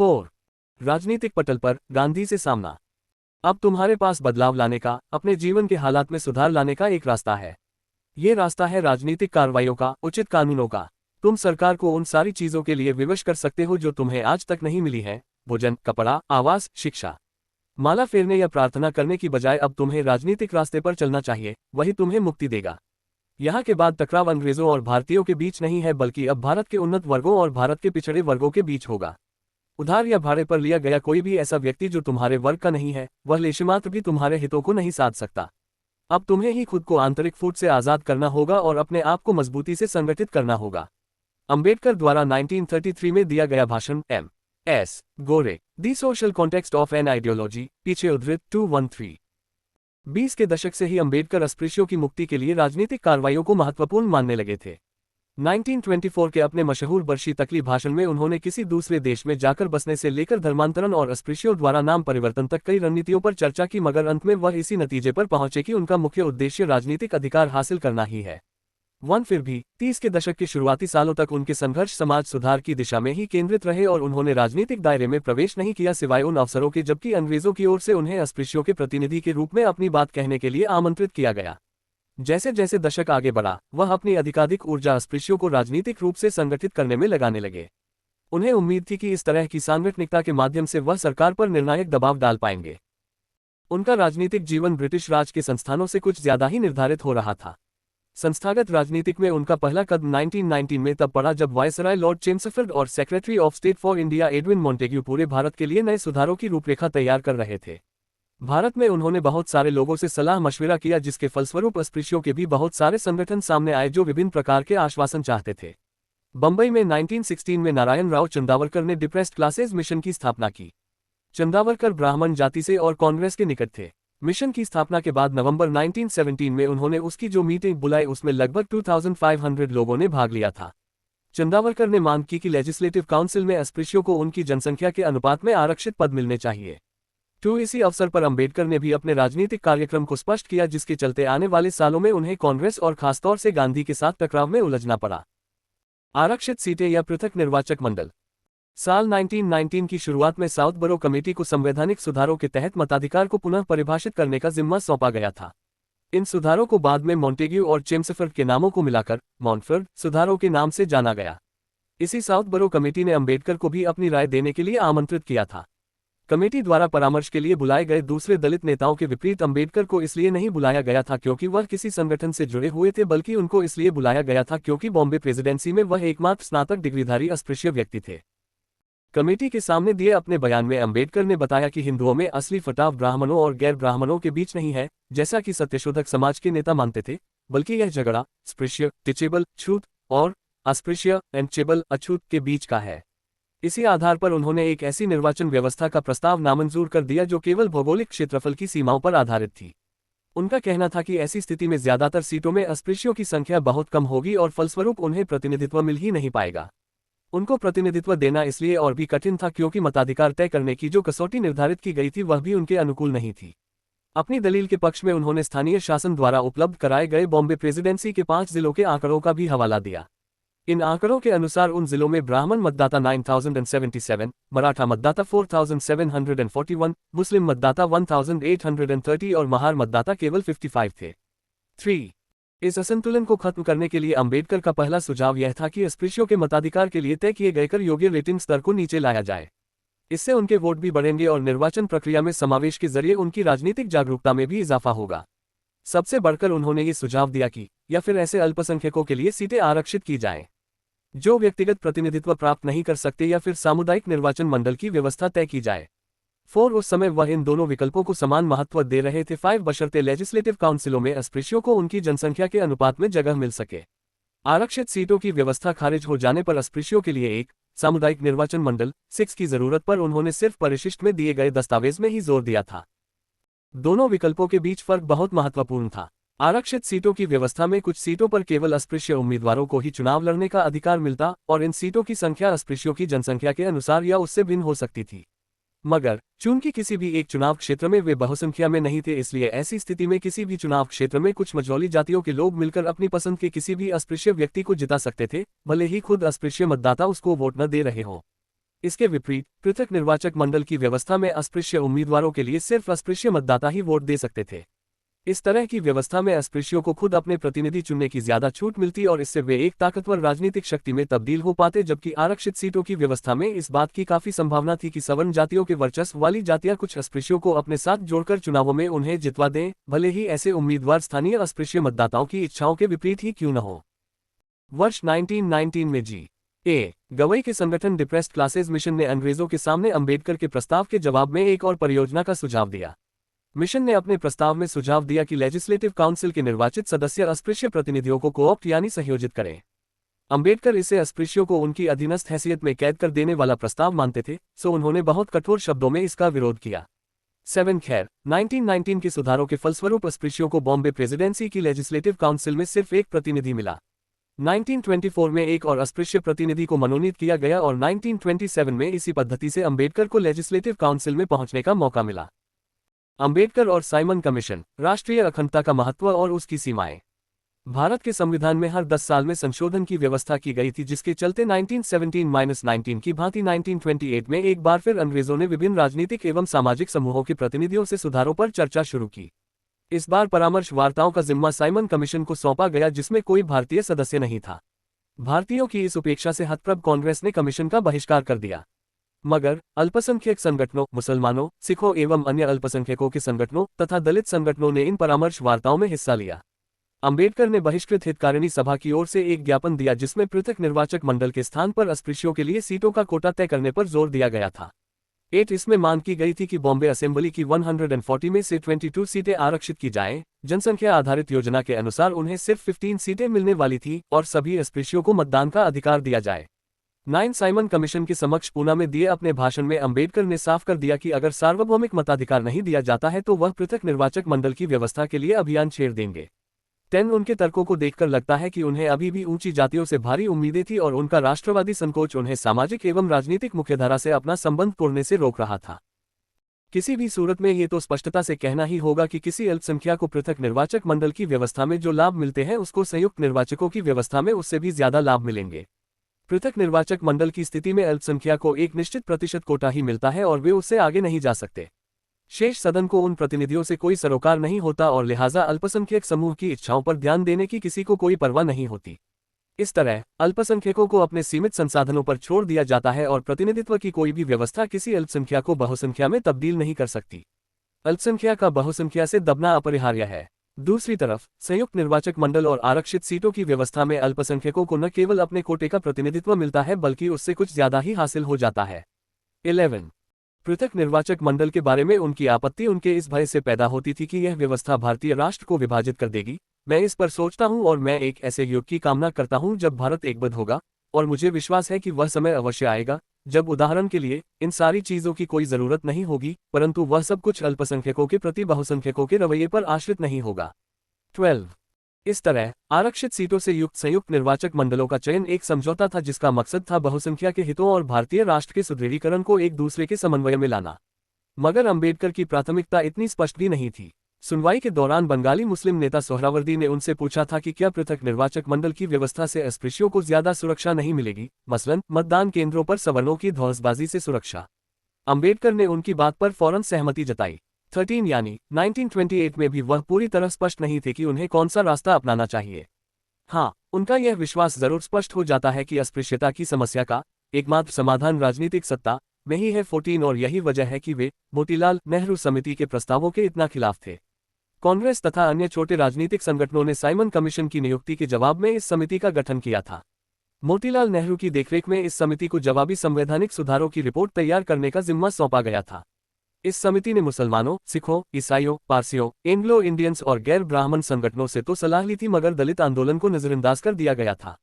4. राजनीतिक पटल पर गांधी से सामना। अब तुम्हारे पास बदलाव लाने का, अपने जीवन के हालात में सुधार लाने का एक रास्ता है। ये रास्ता है राजनीतिक कार्रवाइयों का, उचित कानूनों का। तुम सरकार को उन सारी चीजों के लिए विवश कर सकते हो जो तुम्हें आज तक नहीं मिली है, भोजन, कपड़ा, आवास, शिक्षा। माला फेरने या प्रार्थना करने की बजाय अब तुम्हें राजनीतिक रास्ते पर चलना चाहिए, वही तुम्हें मुक्ति देगा। यहाँ के बाद टकराव अंग्रेजों और भारतीयों के बीच नहीं है, बल्कि अब भारत के उन्नत वर्गों और भारत के पिछड़े वर्गों के बीच होगा। उधार या भाड़े पर लिया गया कोई भी ऐसा व्यक्ति जो तुम्हारे वर्ग का नहीं है, वह लेशमात्र भी तुम्हारे हितों को नहीं साध सकता। अब तुम्हें ही खुद को आंतरिक फूट से आजाद करना होगा और अपने आप को मजबूती से संगठित करना होगा। अंबेडकर द्वारा 1933 में दिया गया भाषण। M S. Gore, the social context of an ideology, पीछे उद्धृत 213। 20 के दशक से ही अंबेडकर अस्पृश्यों की मुक्ति के लिए राजनीतिक कार्रवाइयों को महत्वपूर्ण मानने लगे थे। 1924 के अपने मशहूर बरशी तकली भाषण में उन्होंने किसी दूसरे देश में जाकर बसने से लेकर धर्मांतरण और अस्पृश्यों द्वारा नाम परिवर्तन तक कई रणनीतियों पर चर्चा की, मगर अंत में वह इसी नतीजे पर पहुंचे कि उनका मुख्य उद्देश्य राजनीतिक अधिकार हासिल करना ही है। फिर भी 30 के दशक के शुरुआती सालों तक उनके संघर्ष समाज सुधार की दिशा में ही केंद्रित रहे और उन्होंने राजनीतिक दायरे में प्रवेश नहीं किया सिवाय उन अवसरों के जबकि अंग्रेजों की ओर से उन्हें अस्पृश्यों के प्रतिनिधि के रूप में अपनी बात कहने के लिए आमंत्रित किया गया। जैसे जैसे दशक आगे बढ़ा, वह अपनी अधिकाधिक ऊर्जा अस्पृश्यों को राजनीतिक रूप से संगठित करने में लगाने लगे। उन्हें उम्मीद थी कि इस तरह की सांगठनिकता के माध्यम से वह सरकार पर निर्णायक दबाव डाल पाएंगे। उनका राजनीतिक जीवन ब्रिटिश राज के संस्थानों से कुछ ज्यादा ही निर्धारित हो रहा था। संस्थागत राजनीतिक में उनका पहला कदम 1919 में तब पड़ा जब वायसराय लॉर्ड चेम्सफोर्ड और secretary of state for India Edwin Montagu पूरे भारत के लिए नए सुधारों की रूपरेखा तैयार कर रहे थे। भारत में उन्होंने बहुत सारे लोगों से सलाह मशविरा किया, जिसके फलस्वरूप अस्पृश्यों के भी बहुत सारे संगठन सामने आए जो विभिन्न प्रकार के आश्वासन चाहते थे। बंबई में 1916 में नारायण राव चंदावरकर ने डिप्रेस्ड क्लासेज मिशन की स्थापना की। चंदावरकर ब्राह्मण जाति से और कांग्रेस के निकट थे। मिशन की स्थापना के बाद नवंबर 1917 में उन्होंने उसकी जो मीटिंग बुलाई उसमें लगभग 2500 लोगों ने भाग लिया था। चंदावरकर ने मांग की कि लेजिस्लेटिव काउंसिल में अस्पृश्यों को उनकी जनसंख्या के अनुपात में आरक्षित पद मिलने चाहिए। इसी अवसर पर अंबेडकर ने भी अपने राजनीतिक कार्यक्रम को स्पष्ट किया, जिसके चलते आने वाले सालों में उन्हें कांग्रेस और खासतौर से गांधी के साथ टकराव में उलझना पड़ा। आरक्षित सीटें या पृथक निर्वाचक मंडल। साल 1919 की शुरुआत में साउथ बरो कमेटी को संवैधानिक सुधारों के तहत मताधिकार को पुनः परिभाषित करने का जिम्मा सौंपा गया था। इन सुधारों को बाद में मॉन्टेग्यू और चेम्सफोर्ड के नामों को मिलाकर मॉन्टफोर्ड सुधारों के नाम से जाना गया। इसी साउथ बरो कमेटी ने अंबेडकर को भी अपनी राय देने के लिए आमंत्रित किया था। कमेटी द्वारा परामर्श के लिए बुलाए गए दूसरे दलित नेताओं के विपरीत अंबेडकर को इसलिए नहीं बुलाया गया था क्योंकि वह किसी संगठन से जुड़े हुए थे, बल्कि उनको इसलिए बुलाया गया था क्योंकि बॉम्बे प्रेसिडेंसी में वह एकमात्र स्नातक डिग्रीधारी अस्पृश्य व्यक्ति थे। कमेटी के सामने दिए अपने बयान में अंबेडकर ने बताया कि हिंदुओं में असली फटाव ब्राह्मणों और गैर ब्राह्मणों के बीच नहीं है, जैसा कि सत्यशोधक समाज के नेता मानते थे, बल्कि यह झगड़ा स्पृश्य टिचेबल छूत और अस्पृश्य एंचेबल अछूत के बीच का है। इसी आधार पर उन्होंने एक ऐसी निर्वाचन व्यवस्था का प्रस्ताव नामंजूर कर दिया जो केवल भौगोलिक क्षेत्रफल की सीमाओं पर आधारित थी। उनका कहना था कि ऐसी स्थिति में ज्यादातर सीटों में अस्पृश्यों की संख्या बहुत कम होगी और फलस्वरूप उन्हें प्रतिनिधित्व मिल ही नहीं पाएगा। उनको प्रतिनिधित्व देना इसलिए और भी कठिन था क्योंकि मताधिकार तय करने की जो कसौटी निर्धारित की गई थी वह भी उनके अनुकूल नहीं थी। अपनी दलील के पक्ष में उन्होंने स्थानीय शासन द्वारा उपलब्ध कराए गए बॉम्बे प्रेसिडेंसी के 5 जिलों के आंकड़ों का भी हवाला दिया। इन आंकड़ों के अनुसार उन जिलों में ब्राह्मण मतदाता 9077, मराठा मतदाता 4741, मुस्लिम मतदाता 1830 और महार मतदाता केवल 55 थे। 3. इस असंतुलन को खत्म करने के लिए अंबेडकर का पहला सुझाव यह था कि अस्पृश्यों के मताधिकार के लिए तय किए गए कर योग्य रेटिंग स्तर को नीचे लाया जाए। इससे उनके वोट भी बढ़ेंगे और निर्वाचन प्रक्रिया में समावेश के जरिए उनकी राजनीतिक जागरूकता में भी इजाफा होगा। सबसे बढ़कर उन्होंने ये सुझाव दिया कि या फिर ऐसे अल्पसंख्यकों के लिए सीटें आरक्षित की जाएं जो व्यक्तिगत प्रतिनिधित्व प्राप्त नहीं कर सकते, या फिर सामुदायिक निर्वाचन मंडल की व्यवस्था तय की जाए। 4. उस समय वह इन दोनों विकल्पों को समान महत्व दे रहे थे। 5. बशर्ते लेजिस्लेटिव काउंसिलों में अस्पृश्यों को उनकी जनसंख्या के अनुपात में जगह मिल सके। आरक्षित सीटों की व्यवस्था खारिज हो जाने पर अस्पृश्यों के लिए एक सामुदायिक निर्वाचन मंडल 6 की जरूरत पर उन्होंने सिर्फ परिशिष्ट में दिए गए दस्तावेज में ही जोर दिया था। दोनों विकल्पों के बीच फर्क बहुत महत्वपूर्ण था। आरक्षित सीटों की व्यवस्था में कुछ सीटों पर केवल अस्पृश्य उम्मीदवारों को ही चुनाव लड़ने का अधिकार मिलता और इन सीटों की संख्या अस्पृश्यों की जनसंख्या के अनुसार या उससे भिन्न हो सकती थी। मगर चूंकि किसी भी एक चुनाव क्षेत्र में वे बहुसंख्या में नहीं थे, इसलिए ऐसी स्थिति में किसी भी चुनाव क्षेत्र में कुछ मझौली जातियों के लोग मिलकर अपनी पसंद के किसी भी अस्पृश्य व्यक्ति को जिता सकते थे, भले ही खुद अस्पृश्य मतदाता उसको वोट न दे रहे हों। इसके विपरीत पृथक निर्वाचक मंडल की व्यवस्था में अस्पृश्य उम्मीदवारों के लिए सिर्फ अस्पृश्य मतदाता ही वोट दे सकते थे। इस तरह की व्यवस्था में अस्पृश्यों को खुद अपने प्रतिनिधि चुनने की ज्यादा छूट मिलती और इससे वे एक ताकतवर राजनीतिक शक्ति में तब्दील हो पाते, जबकि आरक्षित सीटों की व्यवस्था में इस बात की काफी संभावना थी कि सवर्ण जातियों के वर्चस्व वाली जातियां कुछ अस्पृश्यों को अपने साथ जोड़कर चुनावों में उन्हें जितवा दें, भले ही ऐसे उम्मीदवार स्थानीय अस्पृश्य मतदाताओं की इच्छाओं के विपरीत ही क्यों न हो। वर्ष 1919 में जी.ए. गवई के संगठन डिप्रेस्ड क्लासेस मिशन ने अंग्रेजों के सामने अंबेडकर के प्रस्ताव के जवाब में एक और परियोजना का सुझाव दिया। मिशन ने अपने प्रस्ताव में सुझाव दिया कि लेजिस्लेटिव काउंसिल के निर्वाचित सदस्य अस्पृश्य प्रतिनिधियों को कोऑप्ट यानी संयोजित करें। अंबेडकर इसे अस्पृश्यों को उनकी अधीनस्थ हैसियत में कैद कर देने वाला प्रस्ताव मानते थे, सो उन्होंने बहुत कठोर शब्दों में इसका विरोध किया। 7 खैर 1919 के सुधारों के फलस्वरूप अस्पृश्यों को बॉम्बे प्रेसिडेंसी की लेजिस्लेटिव काउंसिल में सिर्फ एक प्रतिनिधि मिला। 1924 में एक और अस्पृश्य प्रतिनिधि को मनोनीत किया गया और 1927 में इसी पद्धति से अंबेडकर को लेजिस्लेटिव काउंसिल में पहुंचने का मौका मिला। अंबेडकर और साइमन कमीशन, राष्ट्रीय अखंडता का महत्व और उसकी सीमाएं। भारत के संविधान में हर 10 साल में संशोधन की व्यवस्था की गई थी, जिसके चलते 1917-19 की भांति 1928 में एक बार फिर अंग्रेजों ने विभिन्न राजनीतिक एवं सामाजिक समूहों के प्रतिनिधियों से सुधारों पर चर्चा शुरू की। इस बार परामर्श वार्ताओं का जिम्मा साइमन कमीशन को सौंपा गया, जिसमें कोई भारतीय सदस्य नहीं था। भारतीयों की इस उपेक्षा से हतप्रभ कांग्रेस ने कमीशन का बहिष्कार कर दिया। मगर अल्पसंख्यक संगठनों, मुसलमानों, सिखों एवं अन्य अल्पसंख्यकों के संगठनों तथा दलित संगठनों ने इन परामर्श वार्ताओं में हिस्सा लिया। अंबेडकर ने बहिष्कृत हितकारिणी सभा की ओर से एक ज्ञापन दिया, जिसमें पृथक निर्वाचक मंडल के स्थान पर अस्पृश्यों के लिए सीटों का कोटा तय करने पर जोर दिया गया था। इसमें मांग की गई थी कि बॉम्बे असेंबली की 140 में से 22 सीटें आरक्षित की जाएं। जनसंख्या आधारित योजना के अनुसार उन्हें सिर्फ 15 सीटें मिलने वाली थी और सभी अस्पृश्यों को मतदान का अधिकार दिया जाए। 9 साइमन कमीशन के समक्ष पूना में दिए अपने भाषण में अंबेडकर ने साफ कर दिया कि अगर सार्वभौमिक मताधिकार नहीं दिया जाता है तो वह पृथक निर्वाचक मंडल की व्यवस्था के लिए अभियान छेड़ देंगे। 10 उनके तर्कों को देखकर लगता है कि उन्हें अभी भी ऊंची जातियों से भारी उम्मीदें थी और उनका राष्ट्रवादी संकोच उन्हें सामाजिक एवं राजनीतिक मुख्यधारा से अपना संबंध तोड़ने से रोक रहा था। किसी भी सूरत में ये तो स्पष्टता से कहना ही होगा कि किसी अल्पसंख्या को पृथक निर्वाचक मंडल की व्यवस्था में जो लाभ मिलते हैं उसको संयुक्त निर्वाचकों की व्यवस्था में उससे भी ज्यादा लाभ मिलेंगे। पृथक निर्वाचक मंडल की स्थिति में अल्पसंख्या को एक निश्चित प्रतिशत कोटा ही मिलता है और वे उससे आगे नहीं जा सकते। शेष सदन को उन प्रतिनिधियों से कोई सरोकार नहीं होता और लिहाजा अल्पसंख्यक समूह की इच्छाओं पर ध्यान देने की किसी को कोई परवाह नहीं होती। इस तरह अल्पसंख्यकों को अपने सीमित संसाधनों पर छोड़ दिया जाता है और प्रतिनिधित्व की कोई भी व्यवस्था किसी अल्पसंख्या को बहुसंख्या में तब्दील नहीं कर सकती। अल्पसंख्या का बहुसंख्या से दबना अपरिहार्य है। दूसरी तरफ संयुक्त निर्वाचक मंडल और आरक्षित सीटों की व्यवस्था में अल्पसंख्यकों को न केवल अपने कोटे का प्रतिनिधित्व मिलता है बल्कि उससे कुछ ज्यादा ही हासिल हो जाता है। 11 पृथक निर्वाचक मंडल के बारे में उनकी आपत्ति उनके इस भय से पैदा होती थी कि यह व्यवस्था भारतीय राष्ट्र को विभाजित कर देगी। मैं इस पर सोचता हूं और मैं एक ऐसे युग की कामना करता हूं जब भारत एकबद्ध होगा और मुझे विश्वास है कि वह समय अवश्य आएगा जब उदाहरण के लिए इन सारी चीजों की कोई जरूरत नहीं होगी, परंतु वह सब कुछ अल्पसंख्यकों के प्रति बहुसंख्यकों के रवैये पर आश्रित नहीं होगा। 12 इस तरह आरक्षित सीटों से युक्त संयुक्त निर्वाचक मंडलों का चयन एक समझौता था जिसका मकसद था बहुसंख्या के हितों और भारतीय राष्ट्र के सुदृढ़ीकरण को एक दूसरे के समन्वय में लाना। मगर अंबेडकर की प्राथमिकता इतनी स्पष्ट भी नहीं थी। सुनवाई के दौरान बंगाली मुस्लिम नेता सोहरावर्दी ने उनसे पूछा था कि क्या पृथक निर्वाचक मंडल की व्यवस्था से अस्पृश्यों को ज्यादा सुरक्षा नहीं मिलेगी, मसलन मतदान केंद्रों पर सवर्णों की ध्वंसबाजी से सुरक्षा। अंबेडकर ने उनकी बात पर फौरन सहमति जताई। 13 यानी 1928 में भी वह पूरी तरह स्पष्ट नहीं थे कि उन्हें कौन सा रास्ता अपनाना चाहिए। हाँ, उनका यह विश्वास जरूर स्पष्ट हो जाता है कि अस्पृश्यता की समस्या का एकमात्र समाधान राजनीतिक सत्ता में ही है। 14 और यही वजह है कि वे मोतीलाल नेहरू समिति के प्रस्तावों के इतना खिलाफ थे। कांग्रेस तथा अन्य छोटे राजनीतिक संगठनों ने साइमन कमीशन की नियुक्ति के जवाब में इस समिति का गठन किया था। मोतीलाल नेहरू की देखरेख में इस समिति को जवाबी संवैधानिक सुधारों की रिपोर्ट तैयार करने का जिम्मा सौंपा गया था। इस समिति ने मुसलमानों, सिखों, ईसाइयों, पारसियों, एंग्लो इंडियंस और गैर ब्राह्मण संगठनों से तो सलाह ली थी, मगर दलित आंदोलन को नजरअंदाज कर दिया गया था।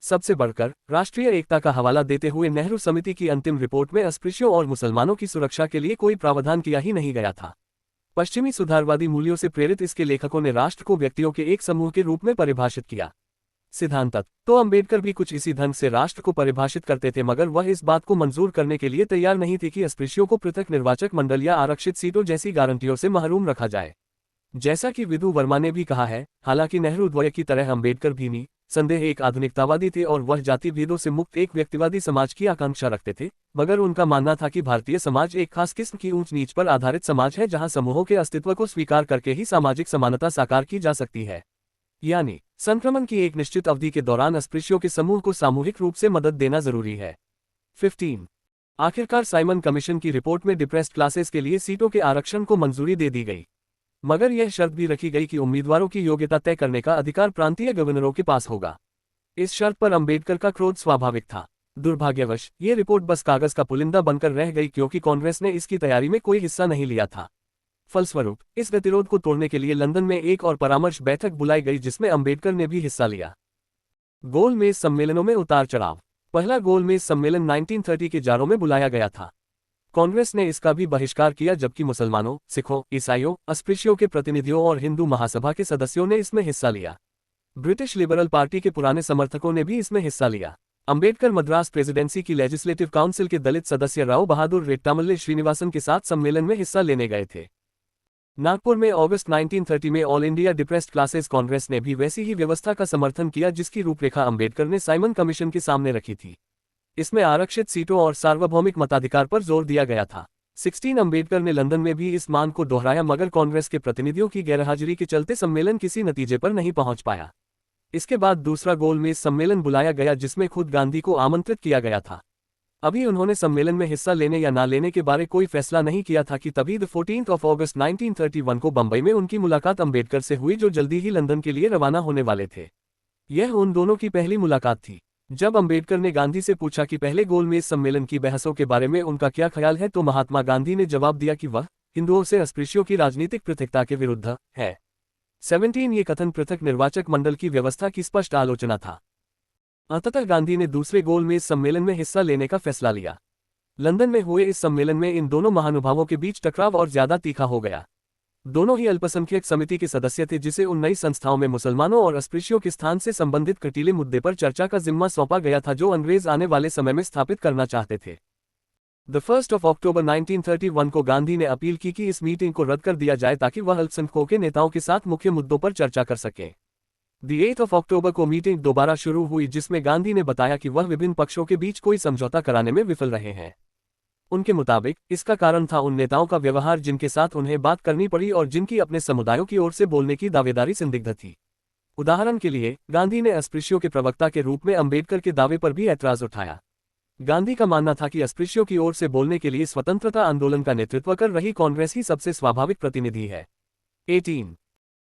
सबसे बढ़कर राष्ट्रीय एकता का हवाला देते हुए नेहरू समिति की अंतिम रिपोर्ट में अस्पृश्यों और मुसलमानों की सुरक्षा के लिए कोई प्रावधान किया ही नहीं गया था। पश्चिमी सुधारवादी मूल्यों से प्रेरित इसके लेखकों ने राष्ट्र को व्यक्तियों के एक समूह के रूप में परिभाषित किया। सिद्धांततः तो अंबेडकर भी कुछ इसी ढंग से राष्ट्र को परिभाषित करते थे, मगर वह इस बात को मंजूर करने के लिए तैयार नहीं थे कि अस्पृश्यों को पृथक निर्वाचक मंडल या आरक्षित सीटों जैसी गारंटियों से महरूम रखा जाए। जैसा कि विधु वर्मा ने भी कहा है, हालांकि नेहरू द्वय की तरह अंबेडकर भी नहीं संदेह एक आधुनिकतावादी थे और वह जाति भेदों से मुक्त एक व्यक्तिवादी समाज की आकांक्षा रखते थे, मगर उनका मानना था कि भारतीय समाज एक खास किस्म की ऊंच नीच पर आधारित समाज है जहां समूहों के अस्तित्व को स्वीकार करके ही सामाजिक समानता साकार की जा सकती है। यानी संक्रमण की एक निश्चित अवधि के दौरान अस्पृश्यों के समूह को सामूहिक रूप से मदद देना जरूरी है। 15 आखिरकार साइमन कमीशन की रिपोर्ट में डिप्रेस्ड क्लासेस के लिए सीटों के आरक्षण को मंजूरी दे दी गई, मगर यह शर्त भी रखी गई कि उम्मीदवारों की योग्यता तय करने का अधिकार प्रांतीय गवर्नरों के पास होगा। इस शर्त पर अंबेडकर का क्रोध स्वाभाविक था। दुर्भाग्यवश ये रिपोर्ट बस कागज का पुलिंदा बनकर रह गई क्योंकि कांग्रेस ने इसकी तैयारी में कोई हिस्सा नहीं लिया था। फलस्वरूप इस गतिरोध को तोड़ने के लिए लंदन में एक और परामर्श बैठक बुलाई गई जिसमें अंबेडकर ने भी हिस्सा लिया। गोलमेज सम्मेलनों में उतार चढ़ाव। पहला गोलमेज सम्मेलन 1930 के जाड़ों में बुलाया गया था। कांग्रेस ने इसका भी बहिष्कार किया जबकि मुसलमानों, सिखों, ईसाइयों, अस्पृश्यों के प्रतिनिधियों और हिंदू महासभा के सदस्यों ने इसमें हिस्सा लिया। ब्रिटिश लिबरल पार्टी के पुराने समर्थकों ने भी इसमें हिस्सा लिया। अंबेडकर मद्रास प्रेसिडेंसी की लेजिस्लेटिव काउंसिल के दलित सदस्य राव बहादुर रेट्टामल्ले श्रीनिवासन के साथ सम्मेलन में हिस्सा लेने गए थे। नागपुर में अगस्त 1930 में all India depressed classes Congress ने भी वैसी ही व्यवस्था का समर्थन किया जिसकी रूपरेखा अंबेडकर ने साइमन कमीशन के सामने रखी थी। इसमें आरक्षित सीटों और सार्वभौमिक मताधिकार पर जोर दिया गया था। 16 अंबेडकर ने लंदन में भी इस मांग को दोहराया मगर कांग्रेस के प्रतिनिधियों की गैरहाजिरी के चलते सम्मेलन किसी नतीजे पर नहीं पहुंच पाया। इसके बाद दूसरा गोलमेज सम्मेलन बुलाया गया जिसमें खुद गांधी को आमंत्रित किया गया था। अभी उन्होंने सम्मेलन में हिस्सा लेने या ना लेने के बारे कोई फैसला नहीं किया था कि तभी 14 अगस्त 1931 को बंबई में उनकी मुलाकात अंबेडकर से हुई जो जल्दी ही लंदन के लिए रवाना होने वाले थे। यह उन दोनों की पहली मुलाकात थी। जब अंबेडकर ने गांधी से पूछा कि पहले गोलमेज सम्मेलन की बहसों के बारे में उनका क्या ख्याल है तो महात्मा गांधी ने जवाब दिया कि वह हिंदुओं से अस्पृश्यों की राजनीतिक पृथकता के विरुद्ध है। 17 ये कथन पृथक निर्वाचक मंडल की व्यवस्था की स्पष्ट आलोचना था। अंततः गांधी ने दूसरे गोलमेज सम्मेलन में हिस्सा लेने का फैसला लिया। लंदन में हुए इस सम्मेलन में इन दोनों महानुभावों के बीच टकराव और ज्यादा तीखा हो गया। दोनों ही अल्पसंख्यक समिति के सदस्य थे जिसे उन नई संस्थाओं में मुसलमानों और अस्पृश्यों के स्थान से संबंधित कटीले मुद्दे पर चर्चा का जिम्मा सौंपा गया था जो अंग्रेज आने वाले समय में स्थापित करना चाहते थे। 1 अक्टूबर 1931 को गांधी ने अपील की कि इस मीटिंग को रद्द कर दिया जाए ताकि वह अल्पसंख्यकों के नेताओं के साथ मुख्य मुद्दों पर चर्चा कर सके। 8 अक्टूबर को मीटिंग दोबारा शुरू हुई जिसमें गांधी ने बताया कि वह विभिन्न पक्षों के बीच कोई समझौता कराने में विफल रहे हैं। उनके मुताबिक इसका कारण था उन नेताओं का व्यवहार जिनके साथ उन्हें बात करनी पड़ी और जिनकी अपने समुदायों की ओर से बोलने की दावेदारी संदिग्ध थी। उदाहरण के लिए गांधी ने अस्पृश्यों के प्रवक्ता के रूप में अंबेडकर के दावे पर भी ऐतराज उठाया। गांधी का मानना था कि अस्पृश्यों की ओर से बोलने के लिए स्वतंत्रता आंदोलन का नेतृत्व कर रही कांग्रेस ही सबसे स्वाभाविक प्रतिनिधि है। 18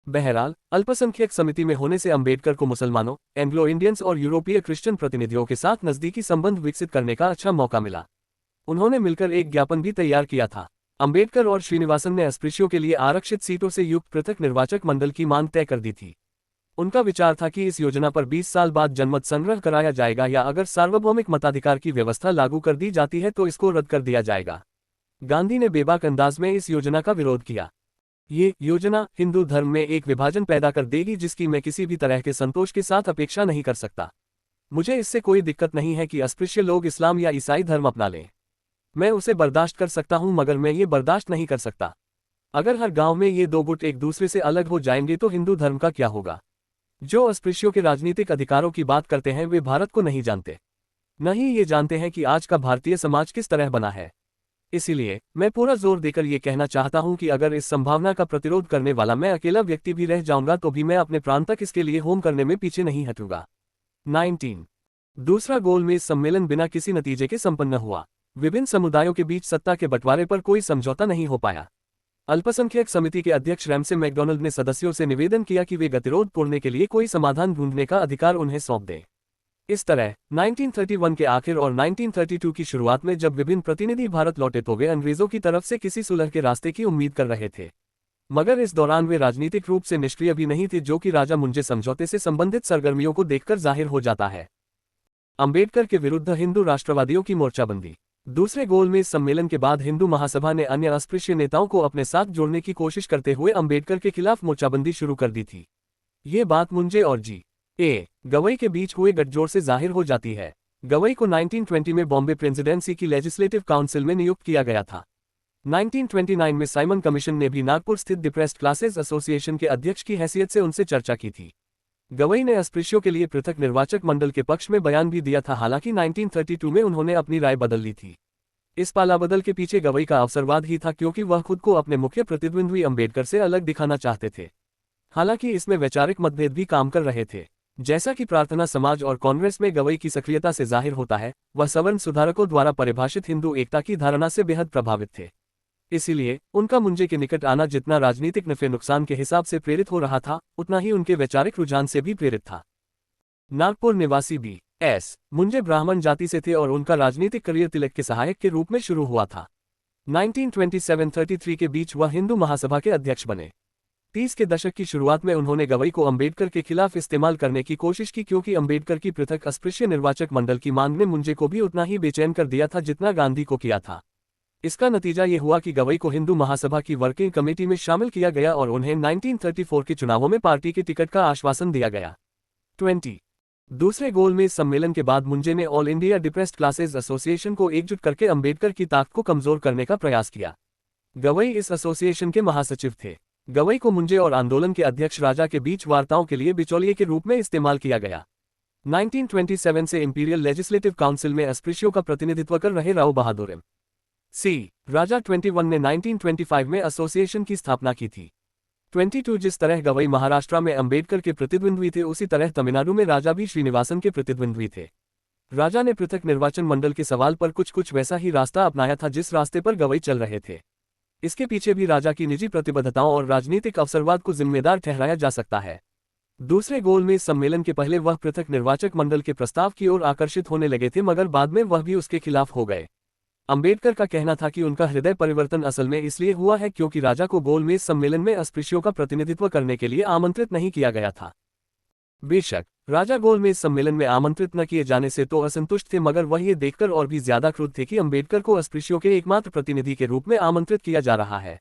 बहरहाल अल्पसंख्यक समिति में होने से अंबेडकर को मुसलमानों, एंग्लो इंडियंस और यूरोपीय क्रिश्चियन प्रतिनिधियों के साथ नजदीकी संबंध विकसित करने का अच्छा मौका मिला। उन्होंने मिलकर एक ज्ञापन भी तैयार किया था। अंबेडकर और श्रीनिवासन ने अस्पृश्यों के लिए आरक्षित सीटों से युक्त पृथक निर्वाचक मंडल की मांग तय कर दी थी। उनका विचार था कि इस योजना पर 20 साल बाद जनमत संग्रह कराया जाएगा या अगर सार्वभौमिक मताधिकार की व्यवस्था लागू कर दी जाती है तो इसको रद्द कर दिया जाएगा। गांधी ने बेबाक अंदाज में इस योजना का विरोध किया। ये योजना हिंदू धर्म में एक विभाजन पैदा कर देगी जिसकी मैं किसी भी तरह के संतोष के साथ अपेक्षा नहीं कर सकता। मुझे इससे कोई दिक्कत नहीं है कि अस्पृश्य लोग इस्लाम या ईसाई धर्म अपना लें। मैं उसे बर्दाश्त कर सकता हूं मगर मैं ये बर्दाश्त नहीं कर सकता अगर हर गांव में ये दो गुट एक दूसरे से अलग हो जाएंगे तो हिंदू धर्म का क्या होगा। जो अस्पृश्यों के राजनीतिक अधिकारों की बात करते हैं वे भारत को नहीं जानते, न ही ये जानते हैं कि आज का भारतीय समाज किस तरह बना है। इसीलिए मैं पूरा जोर देकर ये कहना चाहता हूं कि अगर इस संभावना का प्रतिरोध करने वाला मैं अकेला व्यक्ति भी रह जाऊंगा तो भी मैं अपने प्राण तक इसके लिए होम करने में पीछे नहीं हटूंगा। 19 दूसरा गोलमेज सम्मेलन बिना किसी नतीजे के संपन्न हुआ। विभिन्न समुदायों के बीच सत्ता के बंटवारे पर कोई समझौता नहीं हो पाया। अल्पसंख्यक समिति के अध्यक्ष रैमसे मैकडॉनल्ड ने सदस्यों से निवेदन किया कि वे गतिरोध तोड़ने के लिए कोई समाधान ढूंढने का अधिकार उन्हें सौंप दें। इस तरह 1931 के आखिर और 1932 की शुरुआत में जब विभिन्न प्रतिनिधि भारत लौटे तो वे अंग्रेजों की तरफ से किसी सुलह के रास्ते की उम्मीद कर रहे थे, मगर इस दौरान वे राजनीतिक रूप से निष्क्रिय भी नहीं थे, जो कि राजा मुंजे समझौते से संबंधित सरगर्मियों को देखकर जाहिर हो जाता है। अंबेडकर के विरुद्ध हिंदू राष्ट्रवादियों की मोर्चाबंदी। दूसरे गोलमेज सम्मेलन के बाद हिंदू महासभा ने अन्य अस्पृश्य नेताओं को अपने साथ जोड़ने की कोशिश करते हुए अंबेडकर के खिलाफ मोर्चाबंदी शुरू कर दी थी। ये बात मुंजे और जी.ए. गवई के बीच हुए गठजोड़ से जाहिर हो जाती है। गवई को 1920 में बॉम्बे प्रेसिडेंसी की लेजिस्लेटिव काउंसिल में नियुक्त किया गया था। 1929 में साइमन कमीशन ने भी नागपुर स्थित डिप्रेस्ड क्लासेस एसोसिएशन के अध्यक्ष की हैसियत से उनसे चर्चा की थी। गवई ने अस्पृश्यों के लिए पृथक निर्वाचक मंडल के पक्ष में बयान भी दिया था, हालांकि 1932 में उन्होंने अपनी राय बदल ली थी। इस पालाबदल के पीछे गवई का अवसरवाद ही था, क्योंकि वह खुद को अपने मुख्य प्रतिद्वंद्वी अंबेडकर से अलग दिखाना चाहते थे। हालांकि इसमें वैचारिक मतभेद भी काम कर रहे थे। जैसा कि प्रार्थना समाज और कांग्रेस में गवई की सक्रियता से जाहिर होता है, वह सवर्ण सुधारकों द्वारा परिभाषित हिंदू एकता की धारणा से बेहद प्रभावित थे। इसीलिए उनका मुंजे के निकट आना जितना राजनीतिक नफे नुकसान के हिसाब से प्रेरित हो रहा था, उतना ही उनके वैचारिक रुझान से भी प्रेरित था। नागपुर निवासी B.S. मुंजे ब्राह्मण जाति से थे और उनका राजनीतिक करियर तिलक के सहायक के रूप में शुरू हुआ था। 1927-33 के बीच वह हिंदू महासभा के अध्यक्ष बने। 30 के दशक की शुरुआत में उन्होंने गवई को अंबेडकर के खिलाफ इस्तेमाल करने की कोशिश की, क्योंकि अंबेडकर की पृथक अस्पृश्य निर्वाचक मंडल की मांग ने मुंजे को भी उतना ही बेचैन कर दिया था जितना गांधी को किया था। इसका नतीजा ये हुआ कि गवई को हिंदू महासभा की वर्किंग कमेटी में शामिल किया गया और उन्हें 1934 के चुनावों में पार्टी के टिकट का आश्वासन दिया गया। 20 दूसरे गोलमेज सम्मेलन के बाद मुंजे ने all India depressed classes association को एकजुट करके अंबेडकर की ताकत को कमजोर करने का प्रयास किया। गवई इस एसोसिएशन के महासचिव थे। गवई को मुंजे और आंदोलन के अध्यक्ष राजा के बीच वार्ताओं के लिए बिचौलिए के रूप में इस्तेमाल किया गया। 1927 से इंपीरियल लेजिस्लेटिव काउंसिल में अस्पृश्यों का प्रतिनिधित्व कर रहे राव बहादुर M.C. राजा 21 ने 1925 में एसोसिएशन की स्थापना की थी। 22 जिस तरह गवई महाराष्ट्र में अंबेडकर के प्रतिद्वंद्वी थे, उसी तरह तमिलनाडु में राजा भी श्रीनिवासन के प्रतिद्वंद्वी थे। राजा ने पृथक निर्वाचन मंडल के सवाल पर कुछ वैसा ही रास्ता अपनाया था जिस रास्ते पर गवई चल रहे थे। इसके पीछे भी राजा की निजी प्रतिबद्धताओं और राजनीतिक अवसरवाद को जिम्मेदार ठहराया जा सकता है। दूसरे गोलमेज सम्मेलन के पहले वह पृथक निर्वाचक मंडल के प्रस्ताव की ओर आकर्षित होने लगे थे, मगर बाद में वह भी उसके खिलाफ हो गए। अंबेडकर का कहना था कि उनका हृदय परिवर्तन असल में इसलिए हुआ है क्योंकि राजा को गोलमेज सम्मेलन में अस्पृश्यों का प्रतिनिधित्व करने के लिए आमंत्रित नहीं किया गया था। बेशक राजा गोलमेज सम्मेलन में आमंत्रित न किए जाने से तो असंतुष्ट थे, मगर वह ये देखकर और भी ज्यादा क्रुद्ध थे कि अंबेडकर को अस्पृश्यों के एकमात्र प्रतिनिधि के रूप में आमंत्रित किया जा रहा है।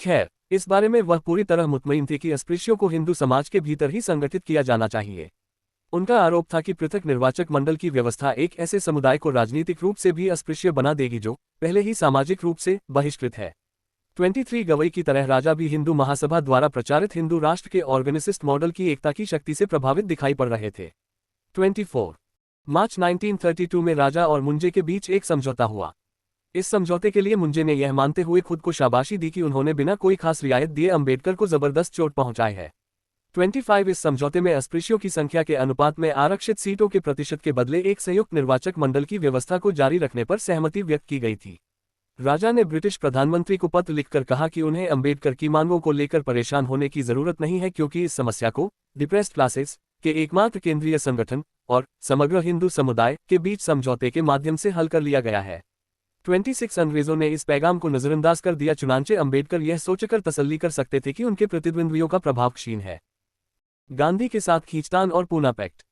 खैर, इस बारे में वह पूरी तरह मुतमईन थे कि अस्पृश्यों को हिंदू समाज के भीतर ही संगठित किया जाना चाहिए। उनका आरोप था कि पृथक निर्वाचक मंडल की व्यवस्था एक ऐसे समुदाय को राजनीतिक रूप से भी अस्पृश्य बना देगी जो पहले ही सामाजिक रूप से बहिष्कृत है। 23 गवई की तरह राजा भी हिंदू महासभा द्वारा प्रचारित हिंदू राष्ट्र के ऑर्गेनिसिस्ट मॉडल की एकता की शक्ति से प्रभावित दिखाई पड़ रहे थे। 24 मार्च 1932 में राजा और मुंजे के बीच एक समझौता हुआ। इस समझौते के लिए मुंजे ने यह मानते हुए खुद को शाबाशी दी कि उन्होंने बिना कोई खास रियायत दिए अंबेडकर को जबरदस्त चोट पहुंचाई है। 25 इस समझौते में अस्पृश्यों की संख्या के अनुपात में आरक्षित सीटों के प्रतिशत के बदले एक संयुक्त निर्वाचक मंडल की व्यवस्था को जारी रखने पर सहमति व्यक्त की गई थी। राजा ने ब्रिटिश प्रधानमंत्री को पत्र लिखकर कहा कि उन्हें अंबेडकर की मांगों को लेकर परेशान होने की जरूरत नहीं है, क्योंकि इस समस्या को डिप्रेस्ड क्लासेस के एकमात्र केंद्रीय संगठन और समग्र हिंदू समुदाय के बीच समझौते के माध्यम से हल कर लिया गया है। 26 अंग्रेजों ने इस पैगाम को नजरअंदाज कर दिया, चुनांचे अंबेडकर यह सोचकर तसल्ली कर सकते थे कि उनके प्रतिद्वंद्वियों का प्रभाव क्षीण है। गांधी के साथ खींचतान और पूना पैक्ट।